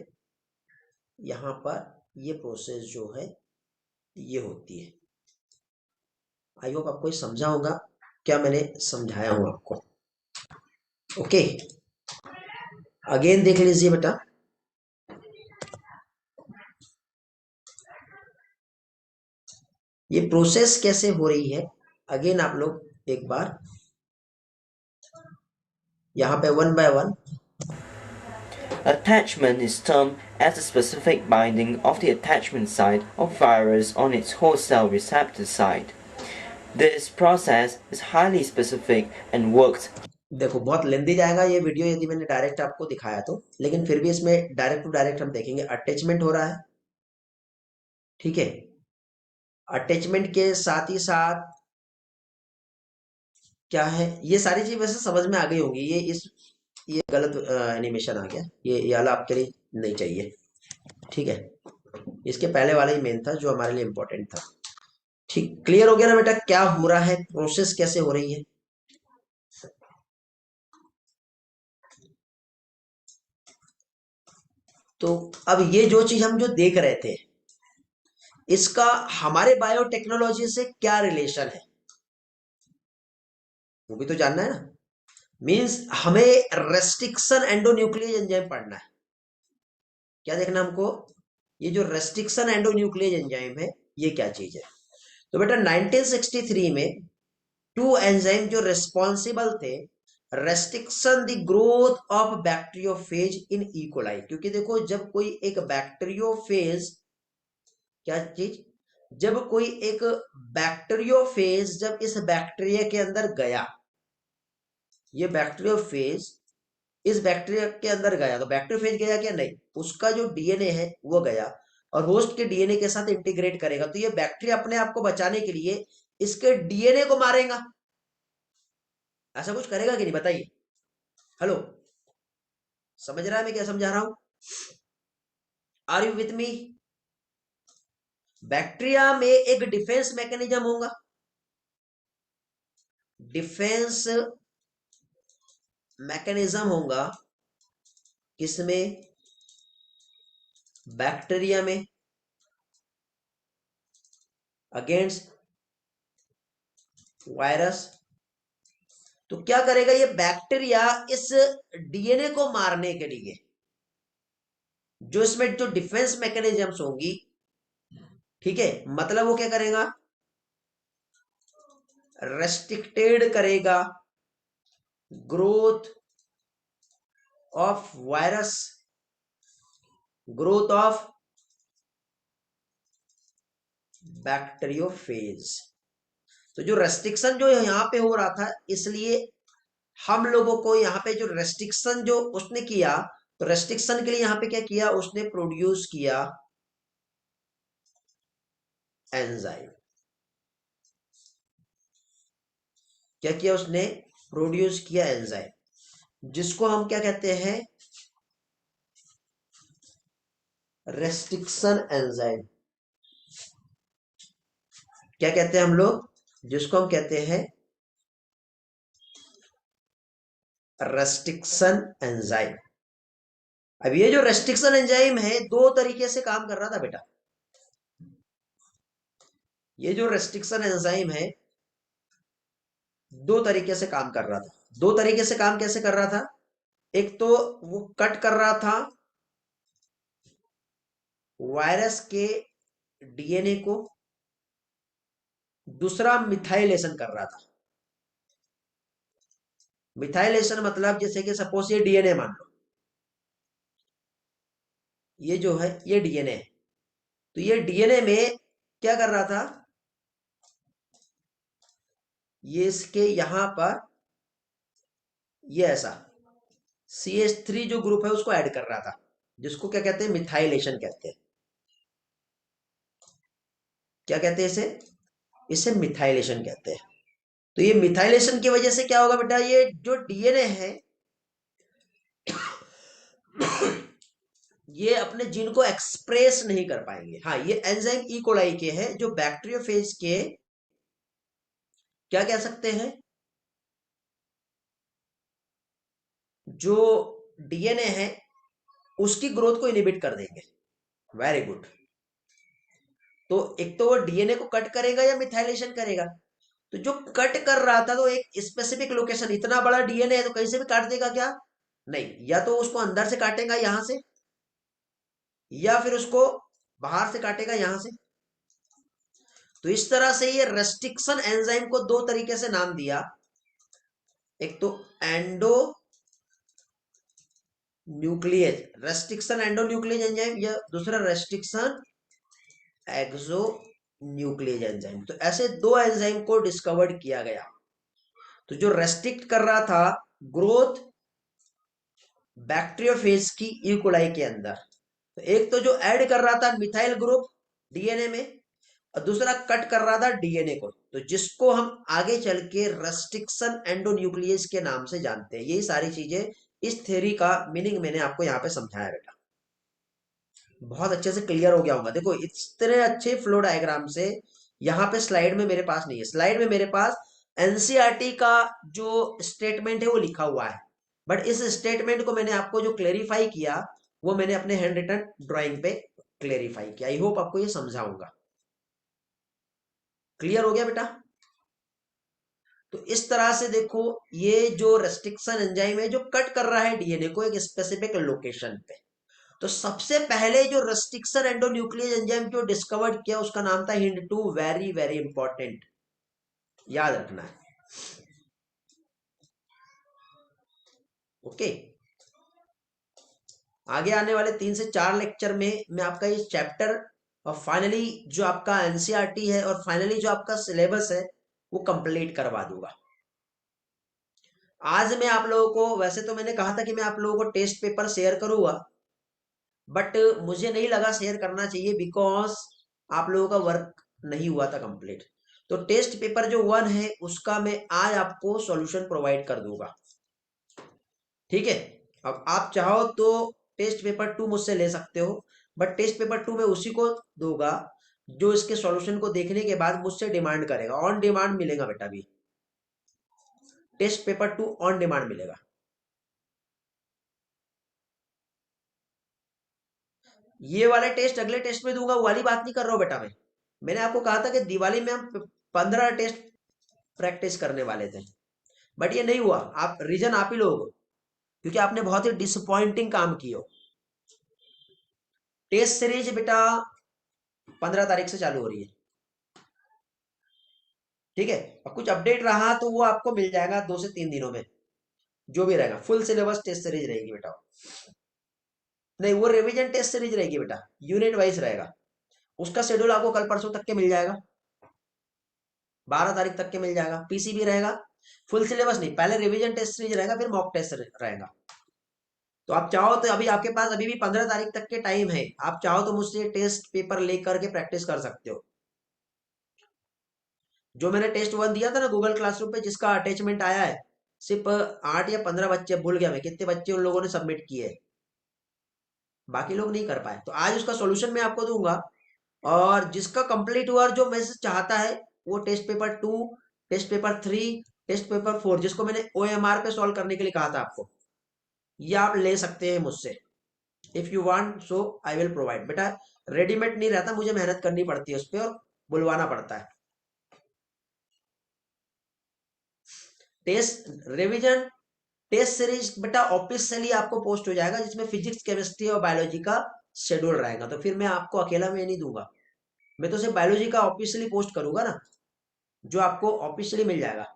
यहाँ पर ये प्रोसेस जो है ये होती है। आई होप आपको ये समझा होगा क्या मैंने समझाया हूं आपको। ओके, अगेन देख लीजिए बेटा, ये प्रोसेस कैसे हो रही है। अगेन आप लोग एक बार यहाँ पे one by one. Attachment is termed as the specific binding of the attachment site of virus on its host cell receptor site. This process is highly specific and works. देखो बहुत लेंदी जाएगा ये वीडियो यदि मैंने डायरेक्ट आपको दिखाया तो, लेकिन फिर भी इसमें डायरेक्ट टू डायरेक्ट हम देखेंगे। अटैचमेंट हो रहा है, ठीक है। अटैचमेंट के साथ ही साथ क्या है, ये सारी चीज वैसे समझ में आ गई होंगी। ये गलत एनिमेशन आ गया, ये वाला आपके लिए नहीं चाहिए, ठीक है। इसके पहले वाला ही मेन था जो हमारे लिए इंपॉर्टेंट था। ठीक, क्लियर हो गया ना बेटा क्या हो रहा है, प्रोसेस कैसे हो रही है? तो अब ये जो चीज हम जो देख रहे थे, इसका हमारे बायोटेक्नोलॉजी से क्या रिलेशन है? वो भी तो जानना है ना। मींस हमें रेस्ट्रिक्शन एंडोन्यूक्लियस एंजाइम पढ़ना है। क्या देखना हमको, ये जो रेस्ट्रिक्शन एंडोन्यूक्लियस एंजाइम है ये क्या चीज है। तो बेटा 1963 में टू एंजाइम जो रिस्पॉन्सिबल थे restriction the growth of bacteriophage in E coli, क्योंकि देखो जब कोई एक बैक्टीरियोफेज, क्या चीज, जब कोई एक बैक्टीरियोफेज जब इस बैक्टीरिया के अंदर गया, ये बैक्टीरियोफेज इस बैक्टीरिया के अंदर गया, तो बैक्टीरियोफेज गया क्या, नहीं, उसका जो डीएनए है वो गया और होस्ट के डीएनए के साथ इंटीग्रेट करेगा, तो ये बैक्टीरिया अपने आप को बचाने के लिए इसके डीएनए को मारेगा। ऐसा कुछ करेगा कि नहीं बताइए। हेलो, समझ रहा है मैं क्या समझा रहा हूं? Are you with me? Bacteria में एक डिफेंस मैकेनिज्म होगा, डिफेंस मैकेनिज्म होगा किसमें, बैक्टीरिया में, अगेंस्ट वायरस। तो क्या करेगा ये बैक्टीरिया इस डीएनए को मारने के लिए, जो इसमें जो डिफेंस मैकेनिज्म्स होंगी, ठीक है, मतलब वो क्या करेगा, रेस्ट्रिक्टेड करेगा growth of virus, growth of bacteriophage. तो जो रेस्ट्रिक्शन जो यहां पे हो रहा था, इसलिए हम लोगों को यहाँ पे जो रेस्ट्रिक्शन जो उसने किया, तो रेस्ट्रिक्शन के लिए यहाँ पे क्या किया, उसने प्रोड्यूस किया एंजाइम। क्या किया उसने, प्रोड्यूस किया एंजाइम, जिसको हम क्या कहते हैं, रेस्ट्रिक्शन एंजाइम। क्या कहते हैं हम लोग, जिसको हम कहते हैं रेस्ट्रिक्शन एंजाइम। अब ये जो रेस्ट्रिक्शन एंजाइम है दो तरीके से काम कर रहा था बेटा। ये जो रेस्ट्रिक्शन एंजाइम है दो तरीके से काम कर रहा था। दो तरीके से काम कैसे कर रहा था, एक तो वो कट कर रहा था वायरस के डीएनए को, दूसरा मिथाइलेशन कर रहा था। मिथाइलेशन मतलब जैसे कि सपोज ये डीएनए मान लो, ये जो है ये डीएनए है, तो ये डीएनए में क्या कर रहा था, ये इसके यहां पर ये ऐसा CH3 जो ग्रुप है उसको ऐड कर रहा था, जिसको क्या कहते हैं, मिथाइलेशन कहते हैं। क्या कहते हैं इसे, इसे मिथाइलेशन कहते हैं। तो ये मिथाइलेशन की वजह से क्या होगा बेटा, ये जो डीएनए है ये अपने जीन को एक्सप्रेस नहीं कर पाएंगे। हाँ, ये एंजाइम ई कोलाई के हैं जो बैक्टीरियोफेज के क्या कह सकते हैं, जो डीएनए है उसकी ग्रोथ को इनिबिट कर देंगे। Very good. तो एक तो वो डीएनए को कट करेगा या मिथाइलेशन करेगा, तो जो कट कर रहा था तो एक स्पेसिफिक लोकेशन, इतना बड़ा डीएनए है तो कहीं से भी काट देगा क्या, नहीं, या तो उसको अंदर से काटेगा यहां से, या फिर उसको बाहर से काटेगा यहां से। तो इस तरह से ये रेस्ट्रिक्शन एंजाइम को दो तरीके से नाम दिया, एक तो endo nucleus restriction endo nucleus enzyme, या दूसरा रेस्ट्रिक्शन एक्सो न्यूक्लियस एंजाइम। तो ऐसे दो एंजाइम को डिस्कवर्ड किया गया, तो जो रेस्ट्रिक्ट कर रहा था ग्रोथ बैक्टीरियोफेज की ईकोलाई के अंदर, तो एक तो जो ऐड कर रहा था मिथाइल ग्रुप डीएनए में, और दूसरा कट कर रहा था डीएनए को, तो जिसको हम आगे चल के रेस्ट्रिक्शन एंडोन्यूक्लियस के नाम से जानते हैं। यही सारी चीजें इस थ्योरी का मीनिंग मैंने आपको यहाँ पे समझाया बेटा, बहुत अच्छे से क्लियर हो गया होगा। देखो इतने अच्छे फ्लो डायग्राम से, यहाँ पे स्लाइड में मेरे पास नहीं है, स्लाइड में मेरे पास एनसीईआरटी का जो स्टेटमेंट है वो लिखा हुआ है, बट इस स्टेटमेंट को मैंने आपको जो क्लेरिफाई किया वो मैंने अपने हैंड रिटन ड्राइंग पे क्लेरिफाई किया। आई होप आपको ये समझाऊंगा। क्लियर हो गया बेटा? तो इस तरह से देखो, ये जो रेस्ट्रिक्शन एंजाइम है जो कट कर रहा है डीएनए को एक स्पेसिफिक लोकेशन पे। तो सबसे पहले जो रेस्ट्रिक्शन एंडोन्यूक्लियस एंजाइम जो डिस्कवर्ड किया उसका नाम था हिंड 2, वेरी वेरी इंपॉर्टेंट, याद रखना है। ओके, आगे आने वाले 3 से 4 लेक्चर में मैं आपका ये चैप्टर और फाइनली जो आपका एनसीईआरटी है और फाइनली जो आपका सिलेबस है वो कंप्लीट करवा दूंगा। आज मैं आप लोगों को, वैसे तो मैंने कहा था कि मैं आप लोगों को टेस्ट पेपर शेयर करूंगा, बट मुझे नहीं लगा शेयर करना चाहिए बिकॉज आप लोगों का वर्क नहीं हुआ था कंप्लीट। तो टेस्ट पेपर जो 1 है उसका मैं आज आपको सॉल्यूशन प्रोवाइड कर दूंगा, ठीक है। अब आप चाहो तो टेस्ट पेपर 2 मुझसे ले सकते हो, बट टेस्ट पेपर 2 में उसी को दूंगा जो इसके सॉल्यूशन को देखने के बाद मुझसे डिमांड करेगा। ऑन डिमांड मिलेगा बेटा, भी टेस्ट पेपर 2 ऑन डिमांड मिलेगा। ये वाले टेस्ट अगले टेस्ट में दूंगा, वो वाली बात नहीं कर रहा हूं बेटा मैं। मैंने आपको कहा था कि दिवाली में हम 15 टेस्ट प्रैक्टिस करने वाले थे, बट ये नहीं हुआ। आप रीजन आप ही लोग हो, क्योंकि आपने बहुत ही डिसअपॉइंटिंग काम किया। टेस्ट सीरीज बेटा 15 तारीख से चालू हो रही है, ठीक है। और कुछ अपडेट रहा तो वो आपको मिल जाएगा 2 से 3 दिनों में, जो भी रहेगा। फुल सिलेबस टेस्ट सीरीज रहेगी बेटा, नहीं वो रिवीजन टेस्ट सीरीज रहेगी बेटा, यूनिट वाइज रहेगा। उसका शेड्यूल आपको कल परसों तक के मिल जाएगा, 12 तारीख तक के मिल जाएगा। पीसीबी रहेगा, फुल सिलेबस नहीं, पहले रिवीजन टेस्ट सीरीज रहेगा फिर मॉक टेस्ट रहेगा। तो आप चाहो तो अभी आपके पास अभी भी 15 तारीख तक के टाइम है, आप चाहो तो मुझसे टेस्ट पेपर लेकर के प्रैक्टिस कर सकते हो। जो मैंने टेस्ट 1 दिया था ना गूगल क्लासरूम पे, जिसका अटैचमेंट आया है, सिर्फ 8 या 15 बच्चे, भूल गया मैं कितने बच्चे उन लोगों ने सबमिट किए हैं, बाकी लोग नहीं कर पाए। तो आज उसका सॉल्यूशन मैं आपको दूंगा, और जिसका कंप्लीट हुआ और जो मैं चाहता है वो test paper 2, test paper 3, test paper 4, जिसको मैंने ओएमआर पे सॉल्व करने के लिए कहा था आपको, ये आप ले सकते हैं मुझसे। If you want so I will provide बेटा। रेडीमेड नहीं रहता, मुझे मेहनत करनी पड़ती है उस पर और बुलवाना पड़ता है। टेस्ट रिवीजन टेस्ट सीरीज बेटा ऑफिशियली आपको पोस्ट हो जाएगा, जिसमें फिजिक्स केमिस्ट्री और बायोलॉजी का शेड्यूल रहेगा। तो फिर मैं आपको अकेला में नहीं दूंगा, मैं तो सिर्फ बायोलॉजी का ऑफिशियली पोस्ट करूंगा ना, जो आपको ऑफिशियली मिल जाएगा।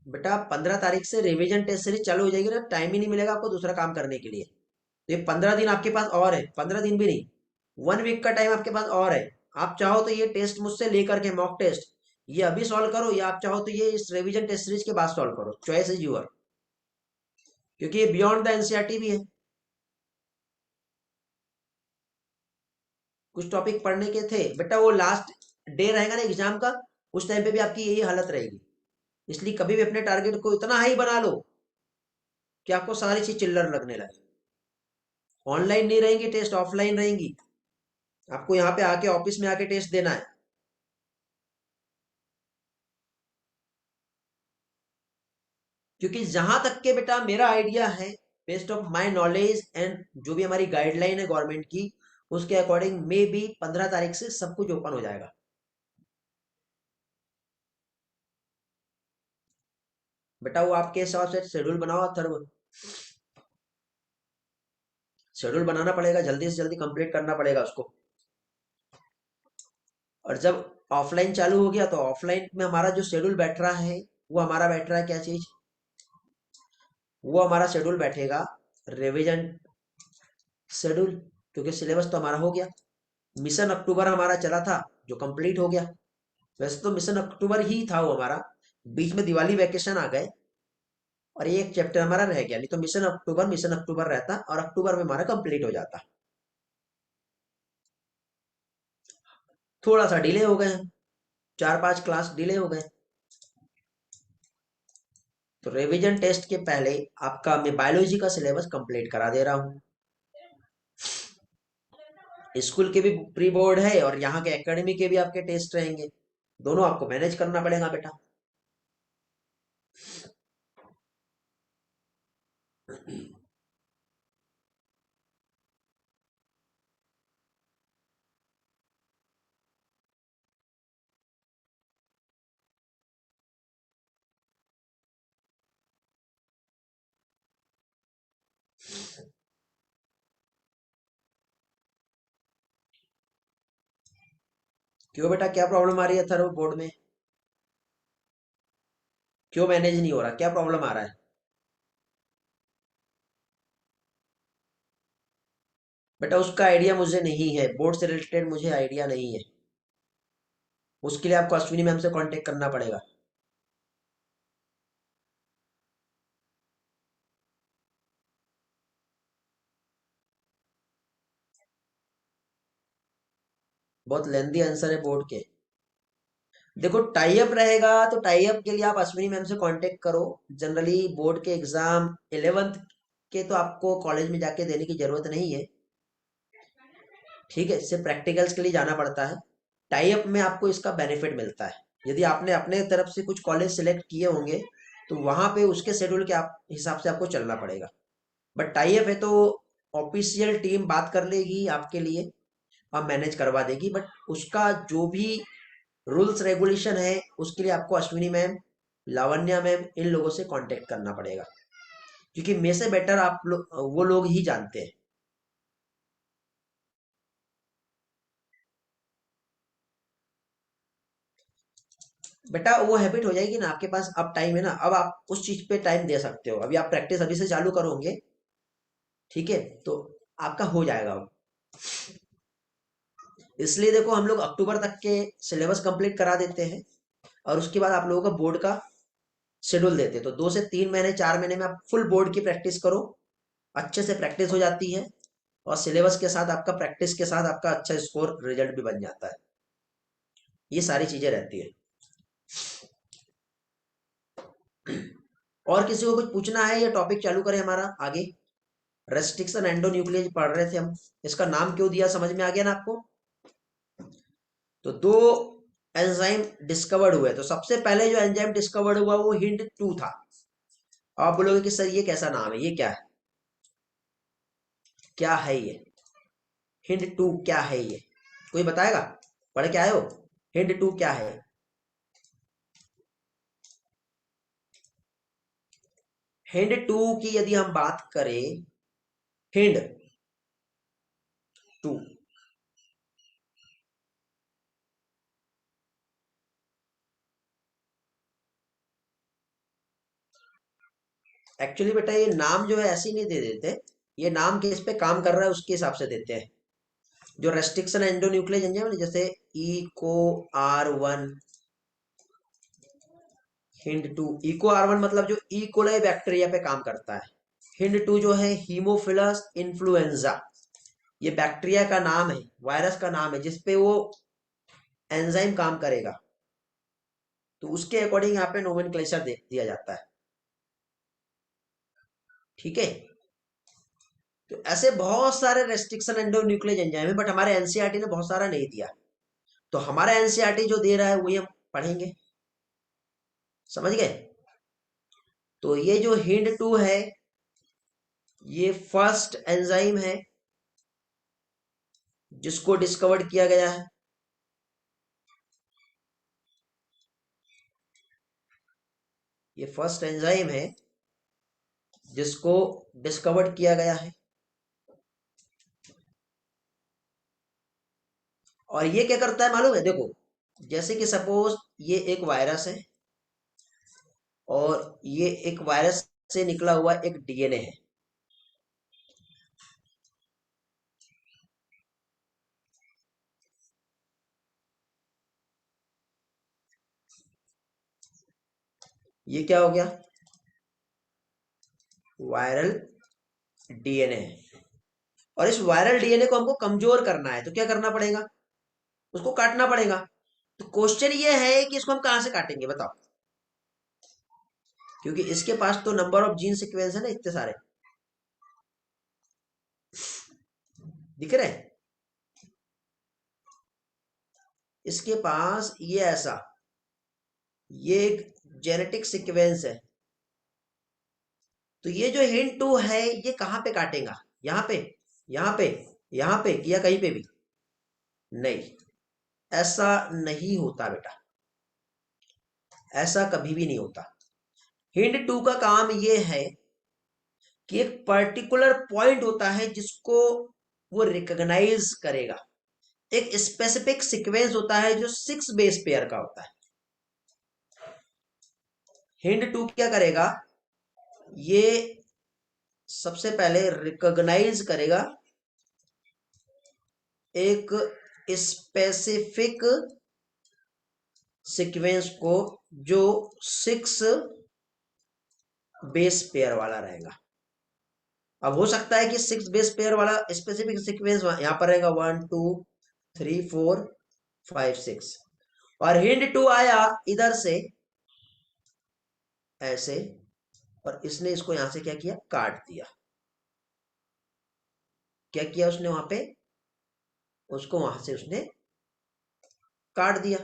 बेटा 15 तारीख से रिवीजन टेस्ट सीरीज चालू हो जाएगी ना, टाइम ही नहीं मिलेगा आपको दूसरा काम करने के लिए। तो ये 15 दिन आपके पास और है, 15 दिन भी नहीं, 1 वीक का टाइम आपके पास और है। आप चाहो तो ये टेस्ट मुझसे लेकर के मॉक टेस्ट ये अभी सॉल्व करो, या आप चाहो तो ये इस रिवीजन टेस्ट सीरीज के बाद सॉल्व करो, चॉइस इज यूर, क्योंकि ये बियॉन्ड द एनसीईआरटी भी है। कुछ टॉपिक पढ़ने के थे बेटा, वो लास्ट डे रहेगा ना एग्जाम का, उस टाइम पे भी आपकी यही हालत रहेगी। इसलिए कभी भी अपने टारगेट को इतना हाई बना लो कि आपको सारी चीज चिल्लर लगने लगे। ऑनलाइन नहीं रहेंगी टेस्ट, ऑफलाइन रहेंगी, आपको यहाँ पे आके ऑफिस में आके टेस्ट देना है। क्योंकि जहां तक के बेटा मेरा आइडिया है, based of my knowledge and जो भी हमारी गाइडलाइन है गवर्नमेंट की, उसके अकॉर्डिंग मे बी 15 तारीख से सब कुछ ओपन हो जाएगा। बेटा वो आपके हिसाब से शेड्यूल बनाओ, अथर्व, शेड्यूल बनाना पड़ेगा, जल्दी से जल्दी कंप्लीट करना पड़ेगा उसको। और जब ऑफलाइन चालू हो गया तो ऑफलाइन में हमारा जो शेड्यूल बैठ रहा है, वो हमारा बैठ रहा है क्या चीज, वो हमारा शेड्यूल बैठेगा रिवीजन शेड्यूल, क्योंकि सिलेबस तो हमारा हो गया। मिशन अक्टूबर हमारा चला था, जो कंप्लीट हो गया। वैसे तो मिशन अक्टूबर ही था वो हमारा, बीच में दिवाली वैकेशन आ गए और ये एक चैप्टर हमारा रह गया, नहीं तो मिशन अक्टूबर रहता और अक्टूबर में हमारा कंप्लीट हो जाता। थोड़ा सा डिले हो गए, 4-5 क्लास डिले हो गए। तो रिवीजन टेस्ट के पहले आपका मैं बायोलॉजी का सिलेबस कंप्लीट करा दे रहा हूँ। स्कूल के भी प्री बोर्ड है और यहाँ के एकेडमी के भी आपके टेस्ट रहेंगे, दोनों आपको मैनेज करना पड़ेगा बेटा। क्यों बेटा, क्या प्रॉब्लम आ रही है थर्व बोर्ड में? क्यों मैनेज नहीं हो रहा, क्या प्रॉब्लम आ रहा है? बेटा उसका आइडिया मुझे नहीं है, बोर्ड से रिलेटेड मुझे आइडिया नहीं है। उसके लिए आपको अश्विनी मैम से कांटेक्ट करना पड़ेगा। बहुत लेंदी आंसर है बोर्ड के। देखो टाई अप रहेगा तो टाई अप के लिए आप अश्विनी मैम से कांटेक्ट करो। जनरली बोर्ड के एग्जाम 11th के तो आपको कॉलेज में जाके देने की जरूरत नहीं है। ठीक है, सिर्फ प्रैक्टिकल्स के लिए जाना पड़ता है। टाई अप में आपको इसका बेनिफिट मिलता है। यदि आपने अपने तरफ से कुछ कॉलेज सेलेक्ट किए होंगे तो वहां पे उसके शेड्यूल के आप हिसाब से आपको चलना पड़ेगा। बट टाई अप है तो ऑफिशियल टीम बात कर लेगी आपके लिए और मैनेज करवा देगी। बट उसका जो भी रूल्स रेगुलेशन है उसके लिए आपको अश्विनी मैम, लावण्या मैम, इन लोगों से कांटेक्ट करना पड़ेगा, क्योंकि मे से बेटर आप लोग, वो लोग ही जानते हैं। बेटा वो हैबिट हो जाएगी ना, आपके पास अब टाइम है ना, अब आप उस चीज पे टाइम दे सकते हो। अभी आप प्रैक्टिस अभी से चालू करोगे, ठीक है, तो आपका हो जाएगा अब। इसलिए देखो हम लोग अक्टूबर तक के सिलेबस कंप्लीट करा देते हैं और उसके बाद आप लोगों का बोर्ड का शेड्यूल देते हैं। तो 2 से 3 महीने 4 महीने में आप फुल बोर्ड की प्रैक्टिस करो, अच्छे से प्रैक्टिस हो जाती है और सिलेबस के साथ आपका, प्रैक्टिस के साथ आपका अच्छा स्कोर रिजल्ट भी बन जाता है। ये सारी चीजें रहती है। और किसी को कुछ पूछना है या टॉपिक चालू करें हमारा आगे? रेस्ट्रिक्शन एंडोन्यूक्लियस पढ़ रहे थे हम, इसका नाम क्यों दिया समझ में आ गया ना आपको? तो दो एंजाइम डिस्कवर्ड हुए, तो सबसे पहले जो एंजाइम डिस्कवर्ड हुआ वो हिंट 2 था। आप बोलोगे कि सर ये कैसा नाम है, ये क्या है, क्या है ये? हिंट 2 क्या है ये? कोई बताएगा? पढ़ के आए हो? हिंट 2 क्या है? हिंड 2 की यदि हम बात करें, हिंड 2, एक्चुअली बेटा ये नाम जो है ऐसे ही नहीं दे देते। ये नाम किस पे काम कर रहा है उसके हिसाब से देते हैं। जो रेस्ट्रिक्शन एंडोन्यूक्लियस एंजाइम है ना, जैसे eco R1, hind 2, eco R1 मतलब जो ई कोलाई बैक्टीरिया पे काम करता है। हिंड 2 जो है हीमोफिलस इन्फ्लुएंजा, ये बैक्टीरिया का नाम है, वायरस का नाम है जिसपे वो एंजाइम काम करेगा। तो उसके अकॉर्डिंग यहाँ पे नोमेनक्लेचर दे दिया जाता है। ठीक है, तो ऐसे बहुत सारे रेस्ट्रिक्शन एंडोन्यूक्लियस एंजाइम है, बट हमारे एनसीईआरटी ने बहुत सारा नहीं दिया। तो हमारा एनसीईआरटी जो दे रहा है वही हम पढ़ेंगे। समझ गए? तो ये जो हिंड 2 है, ये फर्स्ट एंजाइम है जिसको डिस्कवर्ड किया गया है। ये फर्स्ट एंजाइम है जिसको डिस्कवर्ड किया गया है। और ये क्या करता है मालूम है? देखो, जैसे कि सपोज ये एक वायरस है और ये एक वायरस से निकला हुआ एक डीएनए है। ये क्या हो गया? वायरल डीएनए है। और इस वायरल डीएनए को हमको कमजोर करना है तो क्या करना पड़ेगा? उसको काटना पड़ेगा। तो क्वेश्चन ये है कि इसको हम कहां से काटेंगे बताओ? क्योंकि इसके पास तो नंबर ऑफ जीन सीक्वेंस है ना, इतने सारे दिख रहे हैं। इसके पास ये ऐसा, ये एक जेनेटिक सीक्वेंस है। तो ये जो हिंट टू है ये कहाँ पे काटेगा? यहाँ पे, यहाँ पे, यहाँ पे, या कहीं पे भी नहीं। ऐसा नहीं होता बेटा, ऐसा कभी भी नहीं होता। हिंट टू का काम ये है कि एक पर्टिकुलर पॉइंट होता है जिसको वो रिकॉग्नाइज करेगा। एक स्पेसिफिक सीक्वेंस होता है जो 6 बेस पेयर का होता है। हिंट टू क्या करेगा? ये सबसे पहले रिकॉग्नाइज करेगा एक स्पेसिफिक सीक्वेंस को जो 6 बेस पेयर वाला रहेगा। अब हो सकता है कि 6 बेस पेयर वाला स्पेसिफिक सीक्वेंस यहां पर रहेगा 1 2 3 4 5 6, और हिंट टू आया इधर से ऐसे, और इसने इसको यहां से क्या किया? काट दिया। क्या किया उसने वहां पे? उसको वहां से उसने काट दिया,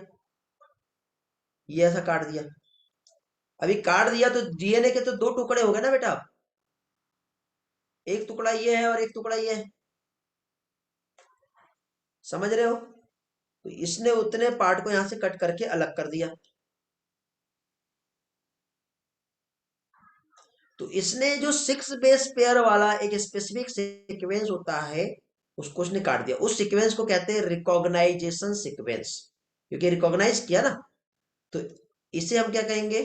ये ऐसा काट दिया। अभी काट दिया तो डीएनए के तो 2 टुकड़े हो गए ना बेटा। एक टुकड़ा ये है और एक टुकड़ा ये है, समझ रहे हो? तो इसने उतने पार्ट को यहां से कट करके अलग कर दिया। तो इसने जो 6 बेस पेयर वाला एक स्पेसिफिक सीक्वेंस होता है उसको उसने काट दिया। उस सीक्वेंस को कहते हैं रिकॉग्नाइजेशन सीक्वेंस, क्योंकि रिकॉग्नाइज किया ना। तो इसे हम क्या कहेंगे?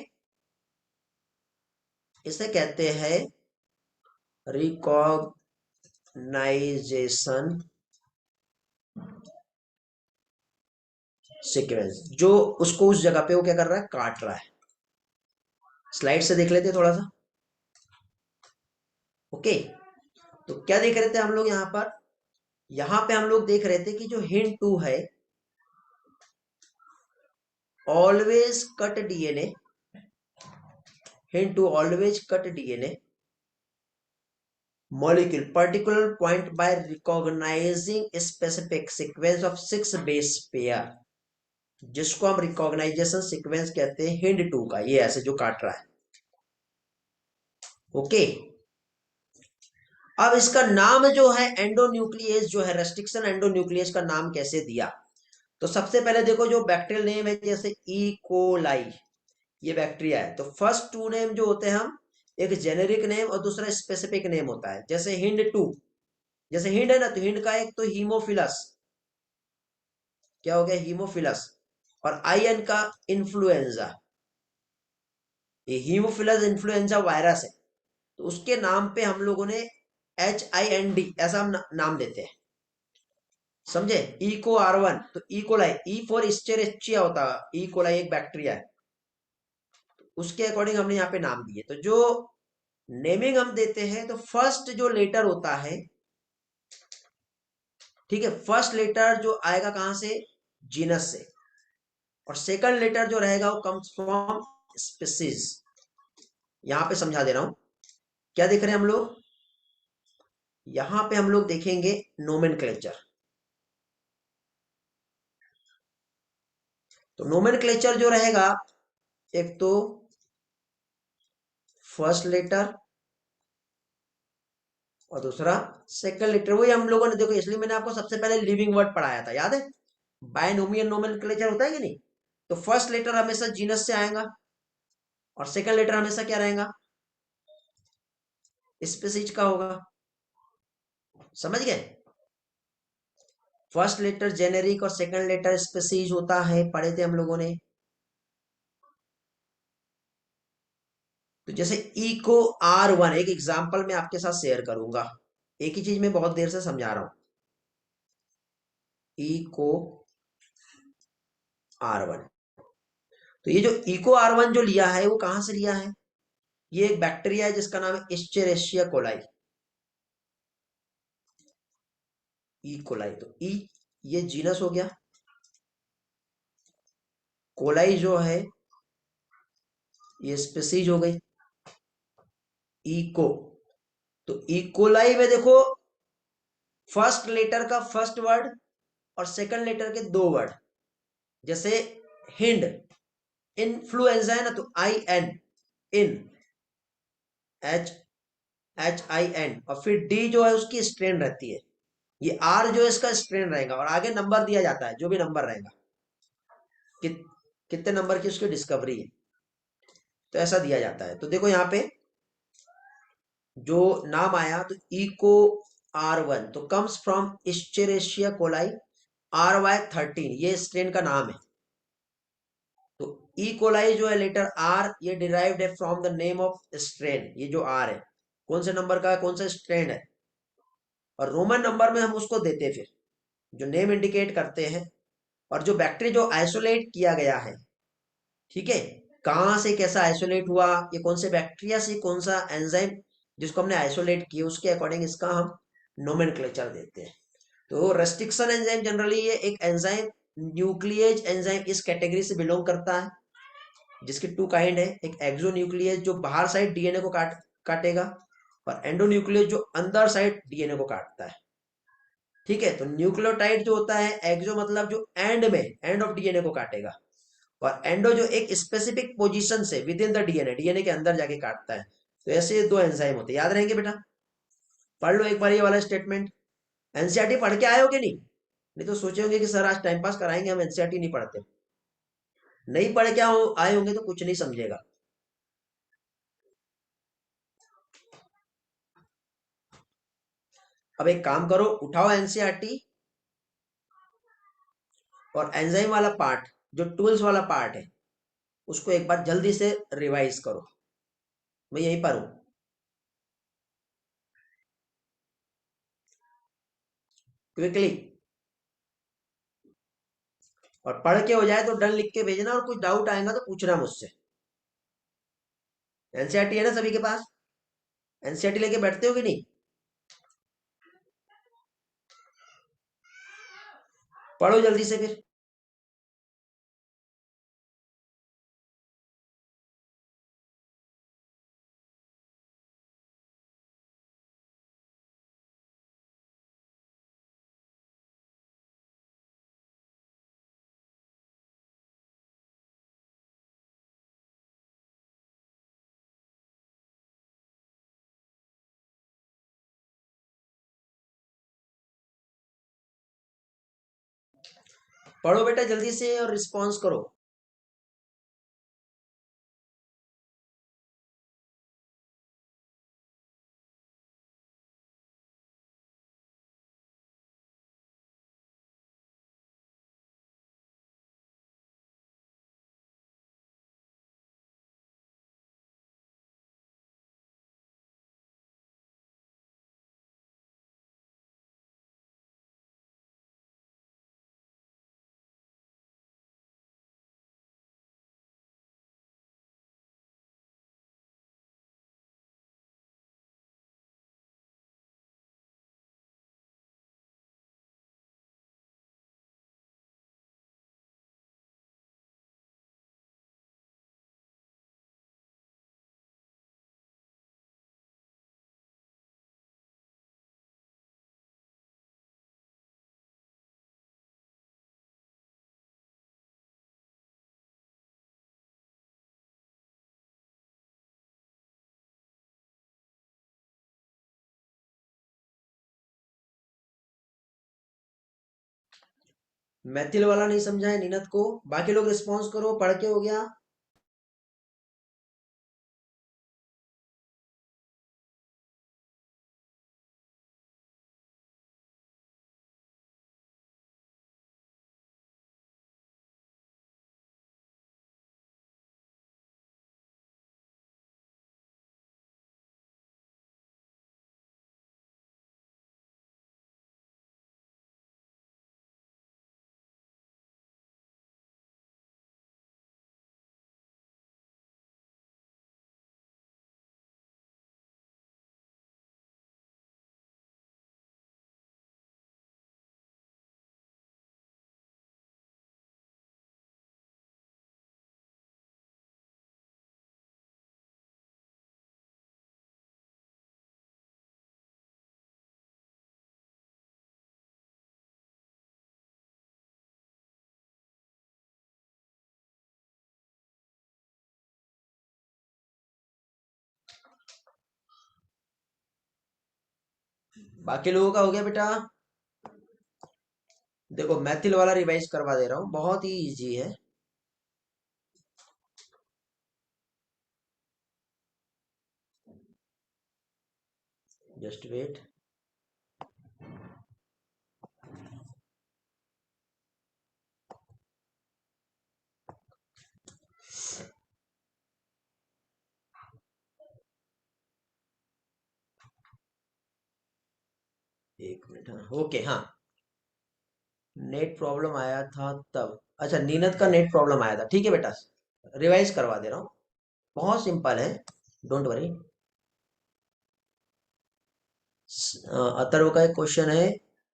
इसे कहते हैं रिकॉग्नाइजेशन सीक्वेंस, जो उसको उस जगह पे वो क्या कर रहा है? काट रहा है। स्लाइड से देख लेते हैं थोड़ा सा। ओके, तो क्या देख रहे थे हम लोग यहां पर? यहां पे हम लोग देख रहे थे कि जो हिंट टू है always cut DNA, hint two always cut DNA molecule particular point by recognizing a specific sequence of 6 base pair, जिसको हम रिकॉग्नाइजेशन सीक्वेंस कहते हैं हिंड टू का। ये ऐसे जो काट रहा है। ओके, अब इसका नाम जो है एंडोन्यूक्लियस जो है, रेस्ट्रिक्शन एंडोन्यूक्लियस का नाम कैसे दिया? तो सबसे पहले देखो, जो बैक्टीरियल नेम है जैसे ई कोलाई, ये बैक्टीरिया है, तो फर्स्ट 2 नेम जो होते हैं हम, एक जेनेरिक नेम और दूसरा स्पेसिफिक नेम होता है। जैसे हिंड टू, जैसे हिंड है ना, तो हिंड का एक तो हीमोफिलस, क्या हो गया? हीमोफिलस। और आईएन का इन्फ्लुएंजा, ये हीमोफिलस इन्फ्लुएंजा वायरस है, तो उसके नाम पे हम लोगों ने HIND ऐसा हम नाम देते हैं, समझे? इको R1, तो इकोलाई, ई फॉर इस्चेरेचिया होता है, इकोलाई एक बैक्टीरिया है, उसके अकॉर्डिंग हमने यहाँ पे नाम दिए। तो जो नेमिंग हम देते हैं, तो फर्स्ट जो लेटर होता है, ठीक है, फर्स्ट लेटर जो आएगा कहां से? जीनस से, और सेकंड लेटर जो रहेगा वो कम्स फ्रॉम स्पीसीज। यहां पे समझा दे रहा हूं। क्या देख रहे हैं हम लोग? यहां पे हम लोग देखेंगे नोमेनक्लेचर। तो नोमेनक्लेचर जो रहेगा, एक तो फर्स्ट लेटर और दूसरा सेकंड लेटर। वही हम लोगों ने देखो, इसलिए मैंने आपको सबसे पहले लिविंग वर्ड पढ़ाया था, याद है? बायनोमियल नोमेनक्लेचर होता है कि नहीं? तो फर्स्ट लेटर हमेशा जीनस से आएगा और सेकंड लेटर हमेशा क्या रहेगा? स्पीसीज का होगा। समझ गए? फर्स्ट लेटर जेनेरिक और सेकंड लेटर स्पीसीज होता है, पढ़े थे हम लोगों ने। तो जैसे इको R1, एक एग्जांपल मैं आपके साथ शेयर करूंगा, एक ही चीज मैं बहुत देर से समझा रहा हूं। इको R1, तो ये जो इको R1 जो लिया है वो कहां से लिया है? ये एक बैक्टीरिया है जिसका नाम है इस्चेरेशिया कोलाई। ई कोलाई, तो ई ये जीनस हो गया, कोलाई जो है ये स्पीसीज हो गई, इको। तो इकोलाई में देखो, फर्स्ट लेटर का फर्स्ट वर्ड और सेकंड लेटर के 2 वर्ड। जैसे हिंड, इन्फ्लुएंजा है ना, तो IN, इन, H HIN, और फिर D जो है उसकी स्ट्रेन रहती है, ये R जो है इसका स्ट्रेन रहेगा, और आगे नंबर दिया जाता है, जो भी नंबर रहेगा कि कितने नंबर की उसकी डिस्कवरी है, तो ऐसा दिया जाता है। तो देखो यहाँ पे जो नाम आया, तो इको R1 तो कम्स फ्रॉम इस्चेरेशिया कोलाई RY13, ये स्ट्रेन का नाम है। तो ई कोलाई जो है लेटर R, ये डिराइव्ड है from the name of strain, ये जो R है कौन से नंबर का है, कौन सा स्ट्रेन है, और रोमन नंबर में हम उसको देते हैं फिर, जो नेम इंडिकेट करते हैं। और जो बैक्टीरिया जो आइसोलेट किया गया है, ठीक है, कहाँ से कैसा आइसोलेट हुआ, ये कौन से बैक्टीरिया से कौन सा एंजाइम जिसको हमने आइसोलेट किया, उसके अकॉर्डिंग इसका हम नोमेनक्लेचर देते हैं। तो रेस्ट्रिक्शन एंजाइम जनरली ये एक एंजाइम, न्यूक्लिएज एंजाइम इस कैटेगरी से बिलोंग करता है, जिसके टू काइंड है, एक एक्सो न्यूक्लियस जो बाहर साइड डीएनए को काटेगा, और एंडो न्यूक्लियस जो अंदर साइड डीएनए को काटता है। ठीक है, तो न्यूक्लियोटाइड जो होता है, एक्सो मतलब जो एंड में एंड ऑफ डीएनए को काटेगा, और एंडो जो एक स्पेसिफिक पोजीशन से with in the DNA, DNA के अंदर जाके काटता है। तो ऐसे दो एंजाइम होते हैं, याद रहेंगे बेटा, पढ़ लो एक बार ये वाला स्टेटमेंट। एनसीईआरटी पढ़ के आए हो कि नहीं? नहीं तो सोचे होंगे कि सर आज टाइम पास कराएंगे, हम एनसीईआरटी नहीं पढ़ते। नहीं पढ़ के आए होंगे तो कुछ नहीं समझेगा। अब एक काम करो, उठाओ एनसीईआरटी, और एंजाइम वाला पार्ट, जो टूल्स वाला पार्ट है, उसको एक बार जल्दी से रिवाइज करो। मैं यहीं पर हूं, क्विकली। और पढ़ के हो जाए तो डन लिख के भेजना, और कुछ डाउट आएगा तो पूछना मुझसे। एनसीईआरटी है ना सभी के पास? एनसीईआरटी लेके बैठते हो कि नहीं? पढ़ो जल्दी से फिर। पढ़ो बेटा जल्दी से और रिस्पॉन्स करो। मैथिल वाला नहीं समझा है नीनत को? बाकी लोग रिस्पॉन्स करो, पढ़ के हो गया? बाकी लोगों का हो गया बेटा? देखो मैथिल वाला रिवाइज करवा दे रहा हूँ, बहुत ही इजी है। Just wait. एक मिनट, हाँ ओके, हाँ। नेट प्रॉब्लम आया था तब, अच्छा नीनद का नेट प्रॉब्लम आया था, ठीक है बेटा। रिवाइज करवा दे रहा हूँ, बहुत सिंपल है, डोंट वरी। अथर्व का एक क्वेश्चन है,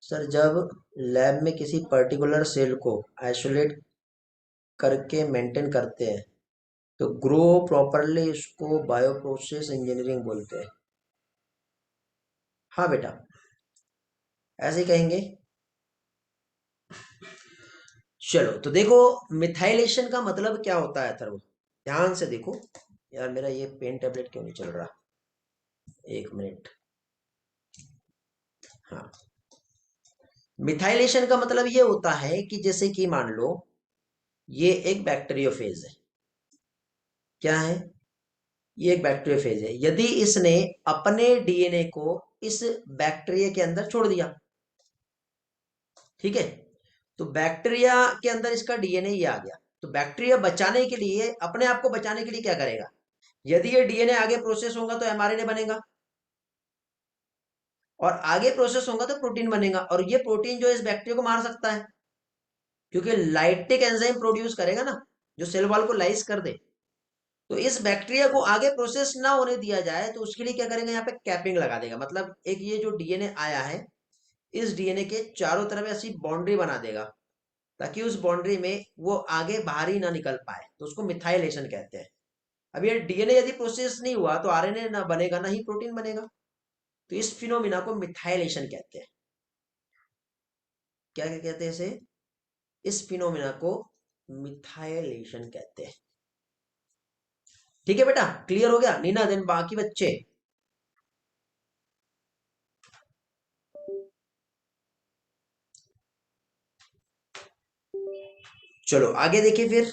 सर जब लैब में किसी पर्टिकुलर सेल को आइसोलेट करके मेंटेन करते हैं तो ग्रो प्रॉपरली, इसको बायोप्रोसेस इंजीनियरिंग बोलते हैं। हाँ बेटा, ऐसे ही कहेंगे। चलो तो देखो, मिथाइलेशन का मतलब क्या होता है अथर्व, ध्यान से देखो। यार मेरा ये पेन टेबलेट क्यों नहीं चल रहा, एक मिनट। हाँ, मिथाइलेशन का मतलब ये होता है कि जैसे कि मान लो ये एक बैक्टीरियोफेज है। क्या है? ये एक बैक्टीरियोफेज है। यदि इसने अपने डीएनए को इस बैक्टीरिया के अंदर छोड़ दिया, ठीक है, तो बैक्टीरिया के अंदर इसका डीएनए ये आ गया, तो बैक्टीरिया बचाने के लिए, अपने आप को बचाने के लिए क्या करेगा? यदि ये डीएनए आगे प्रोसेस होगा तो एमआरएनए बनेगा, और आगे प्रोसेस होगा तो प्रोटीन बनेगा, और ये प्रोटीन जो है इस बैक्टीरिया को मार सकता है, क्योंकि लाइटिक एंजाइम प्रोड्यूस करेगा ना, जो सेल वॉल को लाइस कर दे। तो इस बैक्टीरिया को आगे प्रोसेस ना होने दिया जाए, तो उसके लिए क्या करेंगे, यहाँ पे कैपिंग लगा देगा। मतलब एक ये जो डीएनए आया है, इस डीएनए के चारों तरफ ऐसी बाउंड्री बना देगा, ताकि उस बाउंड्री में वो आगे बाहर ही ना निकल पाए, तो उसको मिथाइलेशन कहते हैं। अब ये डीएनए यदि प्रोसेस नहीं हुआ तो आरएनए ना बनेगा, ना ही प्रोटीन बनेगा। तो इस फिनोमिना को मिथाइलेशन कहते हैं। क्या क्या कहते हैं इसे? इस फिनोमिना को मिथाइलेशन कहते हैं। ठीक है बेटा, क्लियर हो गया? नीना देन बाकी बच्चे। चलो आगे देखिए फिर।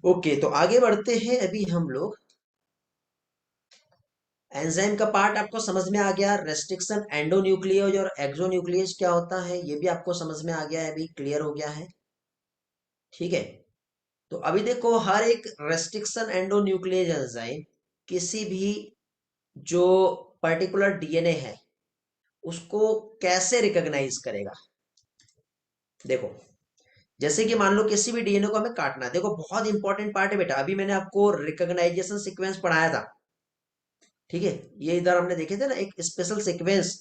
ओके, तो आगे बढ़ते हैं अभी हम लोग। एंजाइम का पार्ट आपको समझ में आ गया, रेस्ट्रिक्शन एंडोन्यूक्लियेज और एक्सोन्यूक्लियेज क्या होता है ये भी आपको समझ में आ गया है, अभी क्लियर हो गया है। ठीक है, तो अभी देखो, हर एक रेस्ट्रिक्शन एंडोन्यूक्लियेज एंजाइम किसी भी जो पर्टिकुलर डीएनए है उसको कैसे रिकॉग्नाइज करेगा। देखो, जैसे कि मान लो किसी भी डीएनए को हमें काटना है, देखो बहुत इंपॉर्टेंट पार्ट है बेटा, अभी मैंने आपको रिकॉग्नाइजेशन सीक्वेंस पढ़ाया था, ठीक है। ये इधर हमने देखे थे ना एक स्पेशल सीक्वेंस,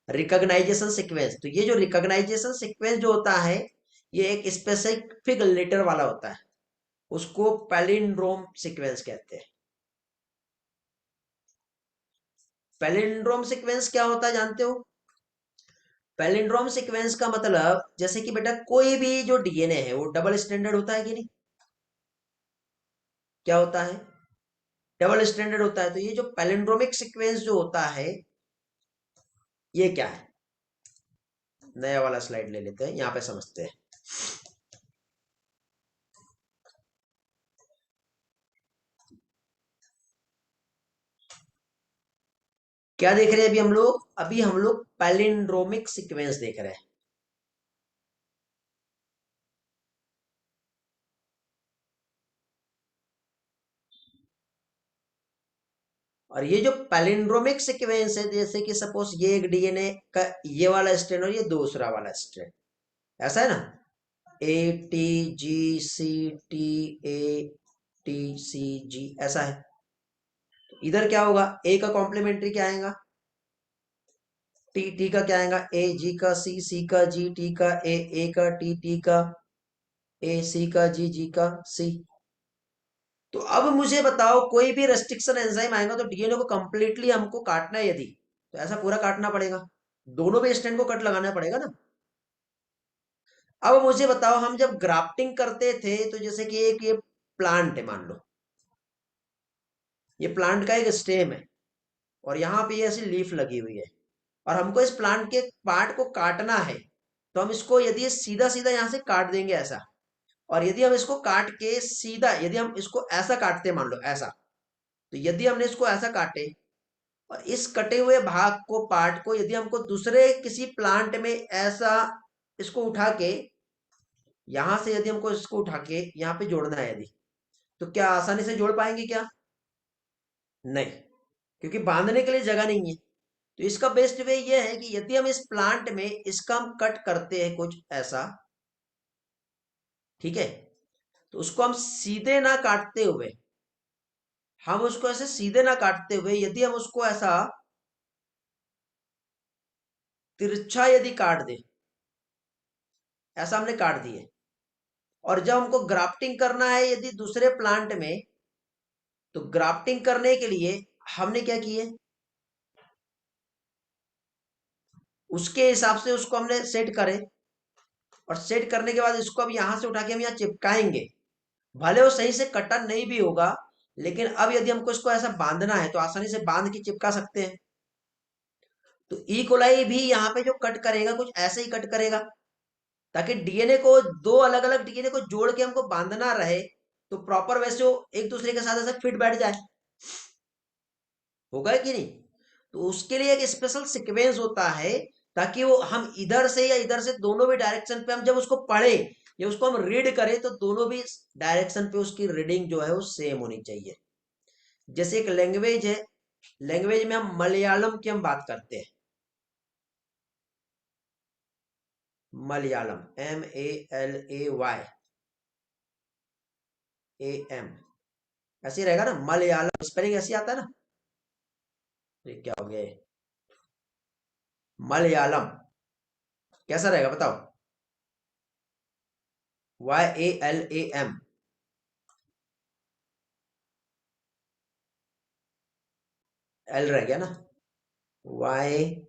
रिकॉग्नाइजेशन सीक्वेंस। तो ये जो रिकॉग्नाइजेशन सीक्वेंस जो होता है, ये एक स्पेसिफिक लेटर वाला होता है, उसको पैलिंड्रोम सीक्वेंस कहते हैं। पैलिंड्रोम सीक्वेंस क्या होता है जानते हो? पैलिंड्रोम सीक्वेंस का मतलब, जैसे कि बेटा कोई भी जो डीएनए है वो डबल स्टैंडर्ड होता है कि नहीं? क्या होता है? डबल स्टैंडर्ड होता है। तो ये जो पैलिंड्रोमिक सीक्वेंस जो होता है, ये क्या है? नया वाला स्लाइड ले लेते हैं, यहां पे समझते हैं। क्या देख रहे हैं अभी हम लोग? अभी हम लोग पैलिंड्रोमिक सीक्वेंस देख रहे हैं। और ये जो पैलिंड्रोमिक सीक्वेंस है, जैसे कि सपोज ये एक डीएनए का ये वाला स्ट्रैंड और ये दूसरा वाला स्ट्रैंड, ऐसा है ना, A T G C T, A T C G, ऐसा है। तो इधर क्या होगा, ए का कॉम्प्लीमेंट्री क्या आएगा? टी का क्या आएगा, ए, जी का सी का जी, टी का ए का टी का ए, सी का जी का सी। तो अब मुझे बताओ, कोई भी रेस्ट्रिक्शन एंजाइम आएगा तो डीएनए को कंप्लीटली हमको काटना है यदि, तो ऐसा पूरा काटना पड़ेगा, दोनों भी स्टैंड को कट लगाना पड़ेगा ना। अब मुझे बताओ, हम जब ग्राफ्टिंग करते थे तो जैसे कि एक ये प्लांट है, मान लो ये प्लांट का एक स्टेम है और यहाँ पे ऐसी लीफ लगी हुई है, और हमको इस प्लांट के पार्ट को काटना है, तो हम इसको यदि सीधा सीधा यहाँ से काट देंगे ऐसा, और यदि हम इसको काट के सीधा, यदि हम इसको ऐसा काटते हैं मान लो ऐसा, तो यदि हमने इसको ऐसा काटे और इस कटे हुए भाग को, पार्ट को, यदि हमको दूसरे किसी प्लांट में ऐसा इसको उठा के, यहां से यदि हमको इसको उठा के यहाँ पे जोड़ना है यदि, तो क्या आसानी से जोड़ पाएंगे क्या? नहीं, क्योंकि बांधने के लिए जगह नहीं है। तो इसका बेस्ट वे ये है कि यदि हम इस प्लांट में इसका हम कट करते हैं कुछ ऐसा, ठीक है, तो उसको हम सीधे ना काटते हुए, हम उसको ऐसे सीधे ना काटते हुए यदि हम उसको ऐसा तिरछा यदि काट दे, ऐसा हमने काट दिए, और जब हमको ग्राफ्टिंग करना है यदि दूसरे प्लांट में, तो ग्राफ्टिंग करने के लिए हमने क्या किए, उसके हिसाब से उसको हमने सेट करे, और सेट करने के बाद इसको अब यहां से उठा के हम यहाँ चिपकाएंगे। भले वो सही से कटा नहीं भी होगा, लेकिन अब यदि हमको इसको ऐसा बांधना है तो आसानी से बांध के चिपका सकते हैं। तो ई कोलाई भी यहाँ पे जो कट करेगा कुछ ऐसे ही कट करेगा, ताकि डीएनए को, दो अलग अलग डीएनए को जोड़ के हमको बांधना रहे, तो प्रॉपर वैसे वो एक दूसरे के साथ ऐसा फिट बैठ जाए, होगा कि नहीं। तो उसके लिए एक स्पेशल सीक्वेंस होता है, ताकि वो हम इधर से या इधर से दोनों भी डायरेक्शन पे हम जब उसको पढ़े या उसको हम रीड करें, तो दोनों भी डायरेक्शन पे उसकी रीडिंग जो है वो सेम होनी चाहिए। जैसे एक लैंग्वेज है, लैंग्वेज में हम मलयालम की हम बात करते हैं, मलयालम, MALAY AM, ऐसे ही रहेगा ना, मलयालम स्पेलिंग ऐसे आता है ना। ये क्या हो गया मलयालम, कैसा रहेगा बताओ, YALAM, एल रह गया ना, YALAM।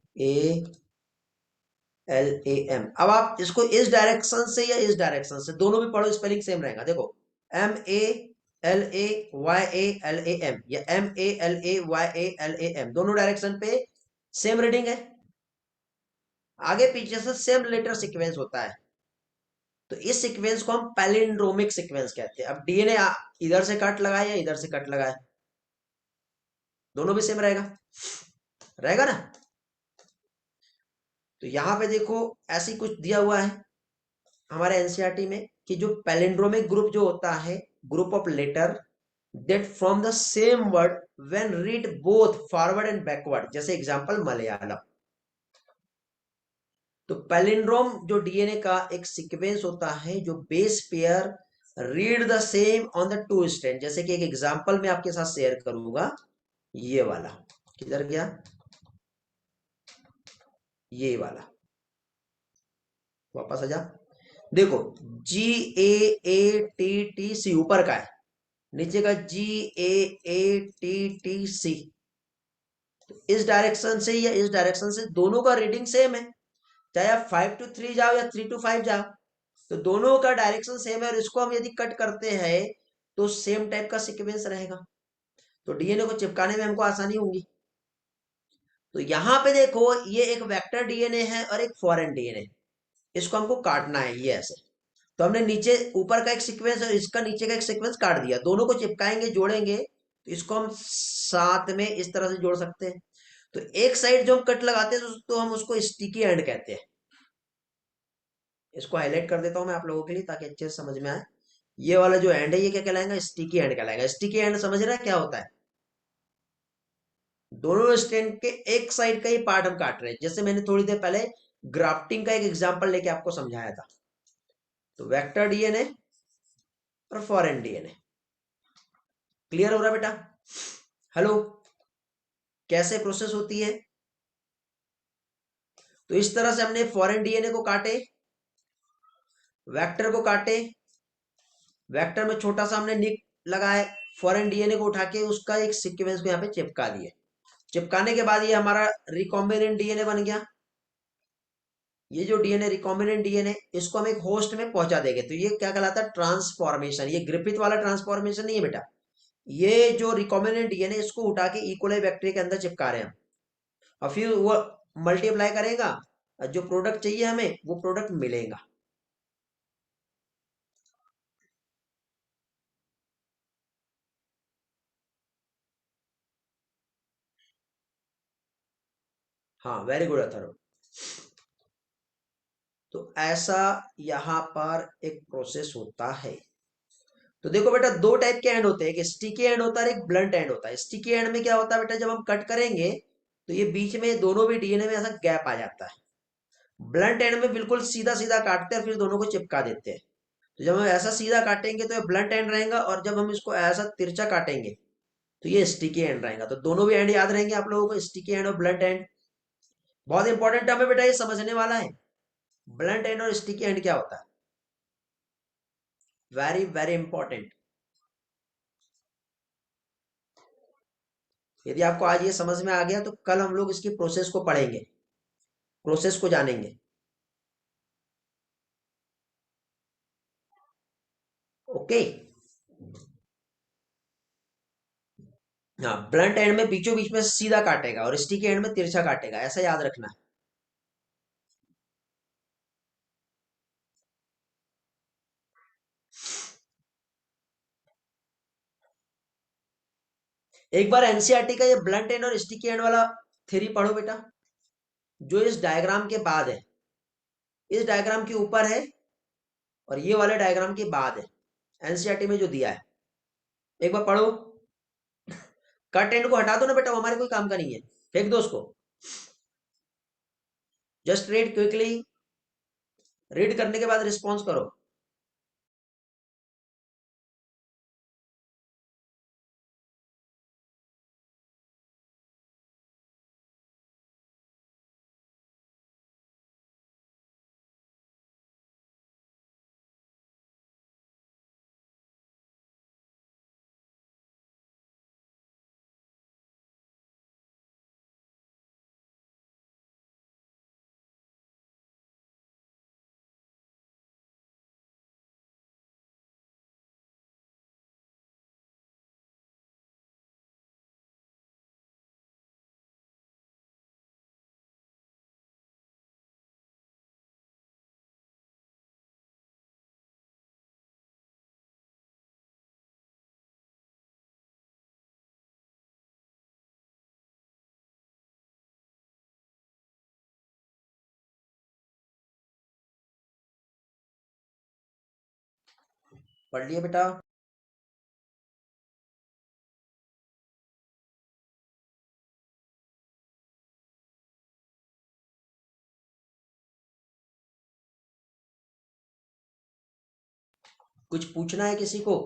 अब आप इसको इस डायरेक्शन से या इस डायरेक्शन से, दोनों भी पढ़ो, स्पेलिंग सेम रहेगा, देखो MALAYALAM या MALAYALAM, दोनों डायरेक्शन पे सेम रीडिंग है, आगे पीछे से सेम लेटर सीक्वेंस होता है। तो इस सीक्वेंस को हम पैलिंड्रोमिक सीक्वेंस कहते हैं। अब डीएनए इधर से कट लगाए या इधर से कट लगाए, दोनों भी सेम रहेगा, रहेगा ना। तो यहां पे देखो ऐसी कुछ दिया हुआ है हमारे एनसीईआरटी में, कि जो पैलिंड्रोमिक ग्रुप जो होता है, group of letter that from the same word when read both forward and backward, जैसे एग्जांपल मलयालम। तो पैलिंड्रोम जो डीएनए का एक सीक्वेंस होता है, जो base pair read the same on the two strand, जैसे कि एक एग्जांपल मैं आपके साथ शेयर करूंगा, ये वाला, किधर गया, ये वाला, वापस आ जा, देखो GAATTC ऊपर का है, नीचे का GAATTC, तो इस डायरेक्शन से या इस डायरेक्शन से दोनों का रीडिंग सेम है, चाहे आप 5 to 3 जाओ या 3 to 5 जाओ, तो दोनों का डायरेक्शन सेम है, और इसको हम यदि कट करते हैं तो सेम टाइप का सीक्वेंस रहेगा, तो डीएनए को चिपकाने में हमको आसानी होगी। तो यहां पे देखो, ये एक वेक्टर डीएनए है और एक फॉरेन डीएनए, इसको हमको काटना है ये ऐसे। तो हमने नीचे ऊपर का एक सीक्वेंस और इसका नीचे का एक सीक्वेंस काट दिया, दोनों को चिपकाएंगे, जोड़ेंगे, तो इसको हम साथ में इस तरह से जोड़ सकते हैं। तो एक साइड जो हम कट लगाते हैं तो हम उसको स्टिकी एंड कहते हैं। इसको हाईलाइट कर देता हूं मैं आप लोगों के लिए ताकि अच्छे से समझ में आए। ये वाला जो एंड है ये क्या कहलाएगा, स्टिकी एंड कहलाएगा। स्टिकी एंड समझ रहा है क्या होता है, दोनों स्टैंड के एक साइड का ही पार्ट हम काट रहे हैं, जैसे मैंने थोड़ी देर पहले ग्राफ्टिंग का एक एग्जांपल लेके आपको समझाया था। तो वेक्टर डीएनए और फॉरेन डीएनए, क्लियर हो रहा बेटा? हेलो, कैसे प्रोसेस होती है? तो इस तरह से हमने फॉरेन डीएनए को काटे, वेक्टर को काटे, वेक्टर में छोटा सा हमने निक लगाए, फॉरेन डीएनए को उठा के उसका एक सीक्वेंस को यहाँ पे चिपका दिए। चिपकाने के बाद ये हमारा रिकॉम्बिनेंट डीएनए बन गया। ये जो डीएनए रिकॉम्बिनेंट डीएनए, इसको हम एक होस्ट में पहुंचा देंगे, तो ये क्या कहलाता है? ट्रांसफॉर्मेशन। ये ग्रिफिथ वाला ट्रांसफॉर्मेशन नहीं है बेटा, ये जो रिकॉम्बिनेंट डीएनए इसको उठा के इकोलाई बैक्टीरिया के अंदर चिपका रहे हैं हम, और फिर वो मल्टीप्लाई करेगा और जो प्रोडक्ट चाहिए हमें वो प्रोडक्ट मिलेगा। हाँ, वेरी गुड अथर्व। तो ऐसा यहाँ पर एक प्रोसेस होता है। तो देखो बेटा, दो टाइप के एंड होते हैं, एक स्टिकी एंड होता है, एक ब्लंट एंड होता है। स्टिकी एंड में क्या होता है बेटा, जब हम कट करेंगे तो ये बीच में दोनों भी डीएनए में ऐसा गैप आ जाता है। ब्लंट एंड में बिल्कुल सीधा सीधा काटते हैं, फिर दोनों को चिपका देते हैं। तो जब हम ऐसा सीधा काटेंगे तो ये ब्लंट एंड रहेगा, और जब हम इसको ऐसा तिरछा काटेंगे तो ये स्टिकी एंड रहेगा। तो दोनों भी एंड याद रहेंगे आप लोगों को, स्टिकी एंड और ब्लंट एंड। बहुत इंपॉर्टेंट टर्म है बेटा, ये समझने वाला है। ब्लंट एंड और स्टिकी एंड क्या होता है, वेरी वेरी इंपॉर्टेंट। यदि आपको आज ये समझ में आ गया तो कल हम लोग इसकी प्रोसेस को पढ़ेंगे, प्रोसेस को जानेंगे। ओके। हाँ, ब्लंट एंड में बीचों बीच में सीधा काटेगा और स्टिकी एंड में तिरछा काटेगा, ऐसा याद रखना है। एक बार एनसीईआरटी का ये ब्लंट एंड और स्टिकी एंड वाला थ्योरी पढ़ो बेटा, जो इस डायग्राम के बाद है। इस डायग्राम के ऊपर है और ये वाले डायग्राम के बाद है, एनसीईआरटी में जो दिया है। एक बार पढ़ो। कट एंड को हटा दो ना बेटा, वो हमारे कोई काम का नहीं है, फेंक दो उसको। जस्ट रीड क्विकली, रीड करने के बाद रिस्पॉन्स करो। पढ़ लिया बेटा? कुछ पूछना है किसी को?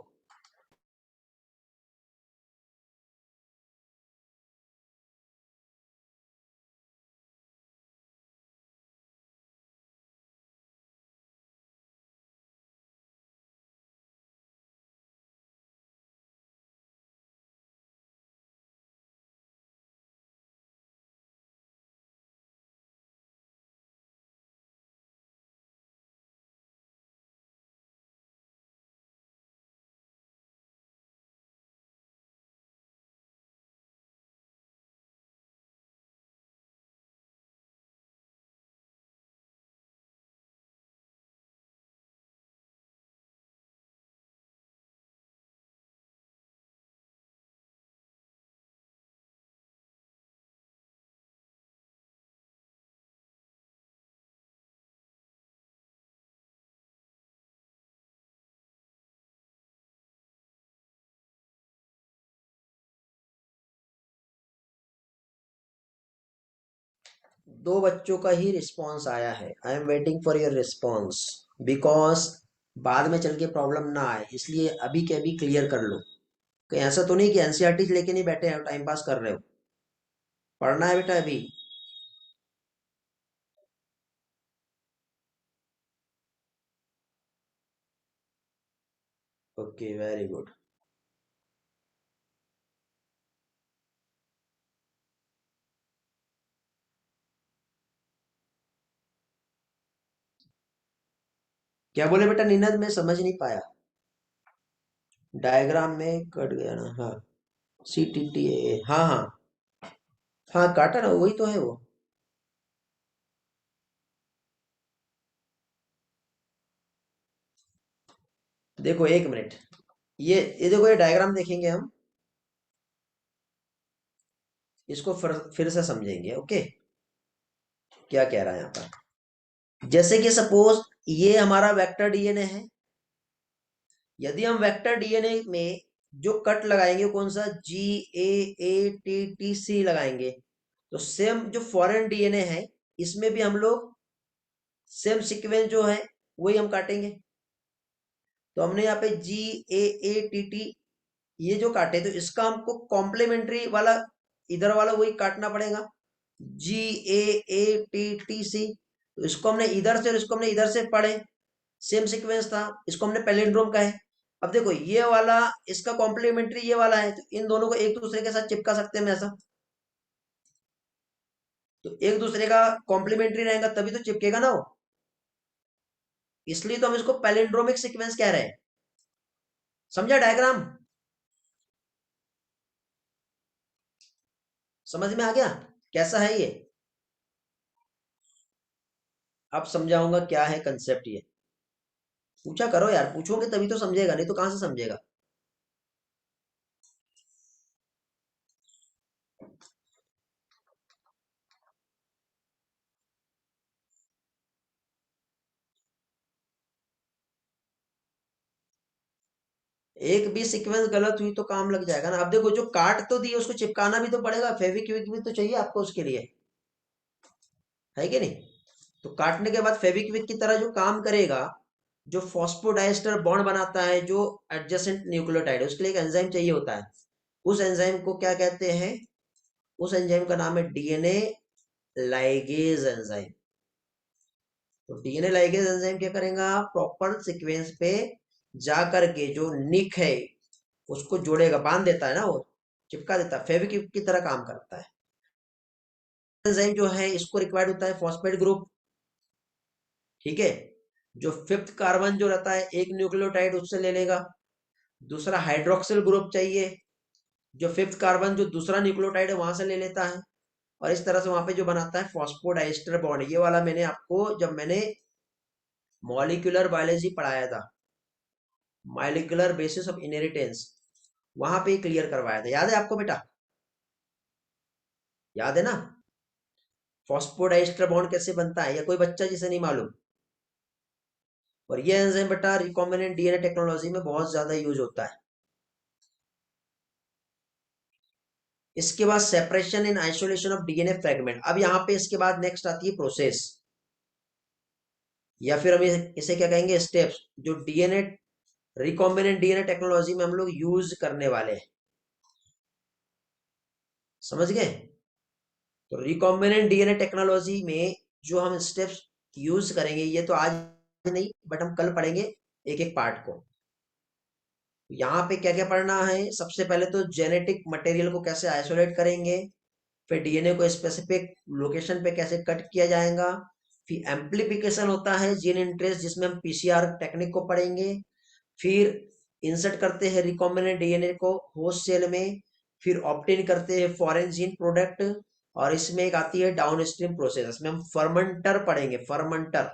दो बच्चों का ही रिस्पॉन्स आया है। I am waiting for your response, because बाद में चल के प्रॉब्लम ना आए, इसलिए अभी के अभी क्लियर कर लो। कहीं ऐसा तो नहीं कि एनसीईआरटी लेके नहीं बैठे हो, टाइम पास कर रहे हो। पढ़ना है बेटा अभी। Okay, very good. क्या बोले बेटा नीनद, मैं समझ नहीं पाया। डायग्राम में कट गया ना, हाँ। CTTA, हाँ हाँ। हाँ काटा ना, वही तो है वो। देखो एक मिनट, ये देखो, ये डायग्राम देखेंगे हम, इसको फिर से समझेंगे। ओके, क्या कह रहा है यहाँ पर। जैसे कि सपोज ये हमारा वेक्टर डीएनए है। यदि हम वेक्टर डीएनए में जो कट लगाएंगे, कौन सा, GAATTC लगाएंगे, तो सेम जो फॉरेन डीएनए है, इसमें भी हम लोग सेम सीक्वेंस जो है वही हम काटेंगे। तो हमने यहाँ पे GAATT ये जो काटे, तो इसका हमको कॉम्प्लीमेंट्री वाला, इधर वाला वही काटना पड़ेगा, GAATTC। तो इसको हमने इधर से और इसको हमने इधर से पढ़े, सेम सीक्वेंस था, इसको हमने पैलिंड्रोम का है। अब देखो ये वाला, इसका कॉम्प्लीमेंट्री ये वाला है, तो इन दोनों को एक दूसरे के साथ चिपका सकते हैं हम ऐसा। तो एक दूसरे का कॉम्प्लीमेंट्री रहेगा तभी तो चिपकेगा ना वो। इसलिए तो हम इसको पैलिंड्रोमिक सीक्वेंस कह रहे हैं। समझा डायग्राम? समझ में आ गया कैसा है ये? अब समझाऊंगा क्या है कंसेप्ट ये। पूछा करो यार, पूछोगे तभी तो समझेगा, नहीं तो कहां से समझेगा। एक भी सीक्वेंस गलत हुई तो काम लग जाएगा ना। अब देखो जो काट तो दिए, उसको चिपकाना भी तो पड़ेगा, फेविक्विक भी तो चाहिए आपको उसके लिए, है कि नहीं? तो काटने के बाद फेविक्विक की तरह जो काम करेगा, जो फॉस्फोडाइस्टर बॉन्ड बनाता है, जो एडजेसेंट न्यूक्लियोटाइड, उसके लिए एक एंजाइम चाहिए होता है। उस एंजाइम को क्या कहते हैं? उस एंजाइम का नाम है डीएनए लाइगेज एंजाइम। तो डीएनए लाइगेज एंजाइम क्या करेगा? प्रॉपर सीक्वेंस पे जा करके जो निक है उसको जोड़ेगा, बांध देता है ना वो, चिपका देता है, फेविक्विक की तरह काम करता है। एंजाइम जो है इसको रिक्वायर्ड होता है फॉस्फेट ग्रुप, ठीक है। जो फिफ्थ कार्बन जो रहता है एक न्यूक्लियोटाइड उससे ले लेगा। दूसरा हाइड्रोक्सिल ग्रुप चाहिए, जो फिफ्थ कार्बन जो दूसरा न्यूक्लियोटाइड है वहां से ले लेता है। और इस तरह से वहां पे जो बनाता है फॉस्फोडाइस्टर बॉन्ड, ये वाला मैंने आपको जब मैंने मॉलिक्यूलर बायोलॉजी पढ़ाया था, मॉलिक्यूलर बेसिस ऑफ इनहेरिटेंस, वहां पे क्लियर करवाया था, याद है आपको बेटा? याद है ना? फॉस्फोडाइस्टर बॉन्ड कैसे बनता है, या कोई बच्चा जिसे नहीं मालूम? और ये एंजाइम बेटा रिकॉम्बिनेंट डीएनए टेक्नोलॉजी में बहुत ज्यादा यूज होता है। इसके बाद separation in isolation of DNA fragment. अब यहाँ पे इसके बाद नेक्स्ट आती है प्रोसेस, या फिर हम इसे क्या कहेंगे, स्टेप्स, जो डीएनए रिकॉम्बिनेंट डीएनए टेक्नोलॉजी में हम लोग यूज करने वाले हैं। समझ गए? तो रिकॉम्बिनेंट डीएनए टेक्नोलॉजी में जो हम स्टेप्स यूज करेंगे, ये तो आज नहीं बट हम कल पढ़ेंगे एक एक पार्ट को। यहाँ पे क्या क्या पढ़ना है? सबसे पहले तो जेनेटिक मटेरियल को कैसे आइसोलेट करेंगे, फिर डीएनए को स्पेसिफिक लोकेशन पे कैसे कट किया जाएगा, फिर एम्प्लीफिकेशन होता है जीन इंटरेस्ट, जिसमें हम पीसीआर टेक्निक को पढ़ेंगे। फिर इंसर्ट करते हैं रिकॉम्बिनेंट डीएनए को होस्ट सेल में, फिर ऑप्टेन करते हैं फॉरेन जीन प्रोडक्ट। और इसमें एक आती है डाउनस्ट्रीम प्रोसेस, इसमें हम फर्मेंटर पढ़ेंगे, फर्मेंटर,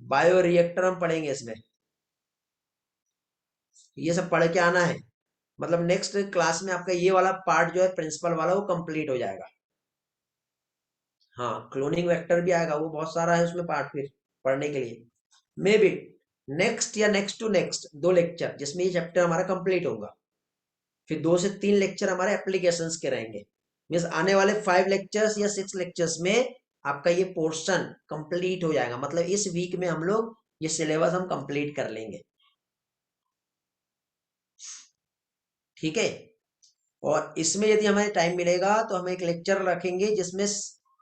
बायो रिएक्टर हम पढ़ेंगे इसमें। ये सब पढ़ के आना है, मतलब नेक्स्ट क्लास में आपका ये वाला पार्ट जो है प्रिंसिपल वाला वो कंप्लीट हो जाएगा। हाँ, क्लोनिंग वेक्टर भी आएगा, वो बहुत सारा है उसमें पार्ट फिर पढ़ने के लिए। मे बी नेक्स्ट या नेक्स्ट टू नेक्स्ट 2 लेक्चर जिसमें ये चैप्टर हमारा कंप्लीट होगा। फिर 2 से 3 लेक्चर हमारे एप्लीकेशंस के रहेंगे। मीन्स आने वाले 5 लेक्चर्स या 6 लेक्चर्स में आपका ये पोर्शन कंप्लीट हो जाएगा, मतलब इस वीक में हम लोग ये सिलेबस हम कंप्लीट कर लेंगे, ठीक है। और इसमें यदि हमें टाइम मिलेगा तो हम एक लेक्चर रखेंगे जिसमें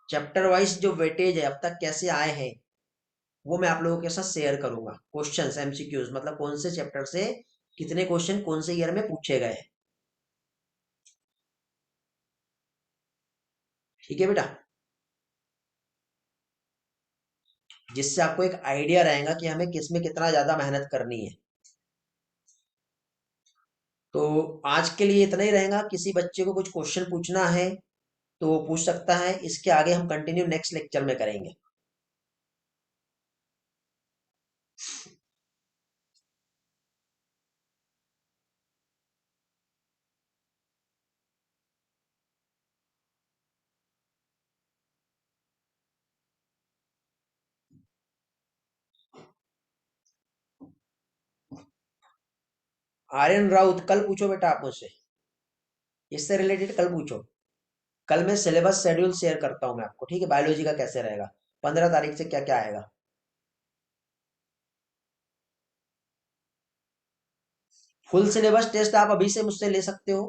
चैप्टर वाइज जो वेटेज है अब तक कैसे आए हैं वो मैं आप लोगों के साथ शेयर करूंगा। क्वेश्चंस, एमसीक्यूज, मतलब कौन से चैप्टर से कितने क्वेश्चन कौन से ईयर में पूछे गए हैं। ठीक है बेटा, जिससे आपको एक आइडिया रहेगा कि हमें किस में कितना ज्यादा मेहनत करनी है। तो आज के लिए इतना ही रहेगा। किसी बच्चे को कुछ क्वेश्चन पूछना है तो वो पूछ सकता है, इसके आगे हम कंटिन्यू नेक्स्ट लेक्चर में करेंगे। आर्यन राउत, कल पूछो बेटा आप मुझसे, इससे रिलेटेड कल पूछो। कल मैं सिलेबस शेड्यूल शेयर करता हूँ मैं आपको, ठीक है, बायोलॉजी का कैसे रहेगा, 15 तारीख से क्या क्या आएगा। फुल सिलेबस टेस्ट आप अभी से मुझसे ले सकते हो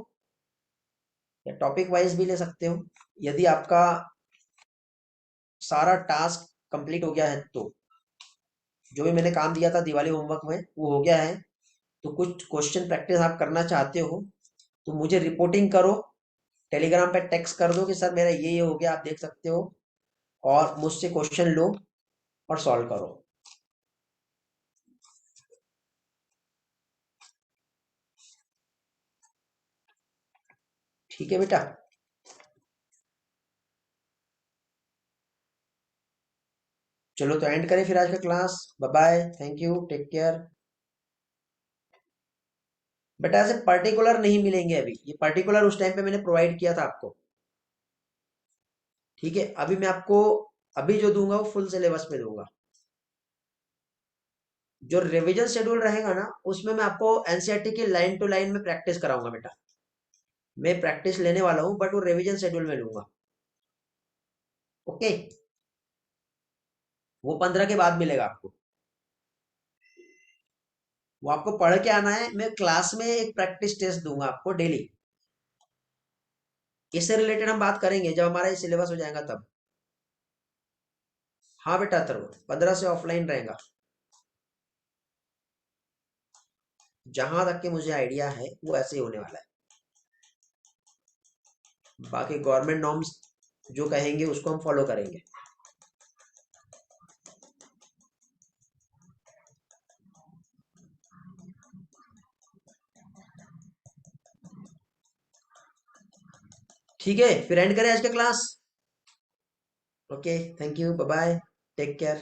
या टॉपिक वाइज भी ले सकते हो। यदि आपका सारा टास्क कंप्लीट हो गया है तो, जो भी मैंने काम दिया था दिवाली होमवर्क में वो हो गया है, तो कुछ क्वेश्चन प्रैक्टिस आप करना चाहते हो तो मुझे रिपोर्टिंग करो, टेलीग्राम पे टेक्स्ट कर दो कि सर मेरा ये हो गया, आप देख सकते हो, और मुझसे क्वेश्चन लो और सॉल्व करो। ठीक है बेटा, चलो तो एंड करें फिर आज का class. Bye bye, thank you, take care. बेटा ऐसे पर्टिकुलर नहीं मिलेंगे अभी, ये पर्टिकुलर उस टाइम पे मैंने प्रोवाइड किया था आपको। ठीक है, अभी मैं आपको अभी जो दूंगा वो फुल सिलेबस पे दूंगा। जो रिवीजन शेड्यूल रहेगा ना उसमें मैं आपको एनसीईआरटी की लाइन टू लाइन में प्रैक्टिस कराऊंगा बेटा। मैं प्रैक्टिस लेने वाला हूँ बट वो रिवीजन शेड्यूल में लूंगा। ओके, वो 15 के बाद मिलेगा आपको। वो आपको पढ़ के आना है, मैं क्लास में एक प्रैक्टिस टेस्ट दूंगा आपको डेली। इससे रिलेटेड हम बात करेंगे जब हमारा ये सिलेबस हो जाएगा तब। हाँ बेटा, तो 15 से ऑफलाइन रहेगा, जहां तक के मुझे आइडिया है वो ऐसे ही होने वाला है। बाकी गवर्नमेंट नॉर्म्स जो कहेंगे उसको हम फॉलो करेंगे। ठीक है, फिर एंड करें आज का class. Okay, thank you, bye bye, take care.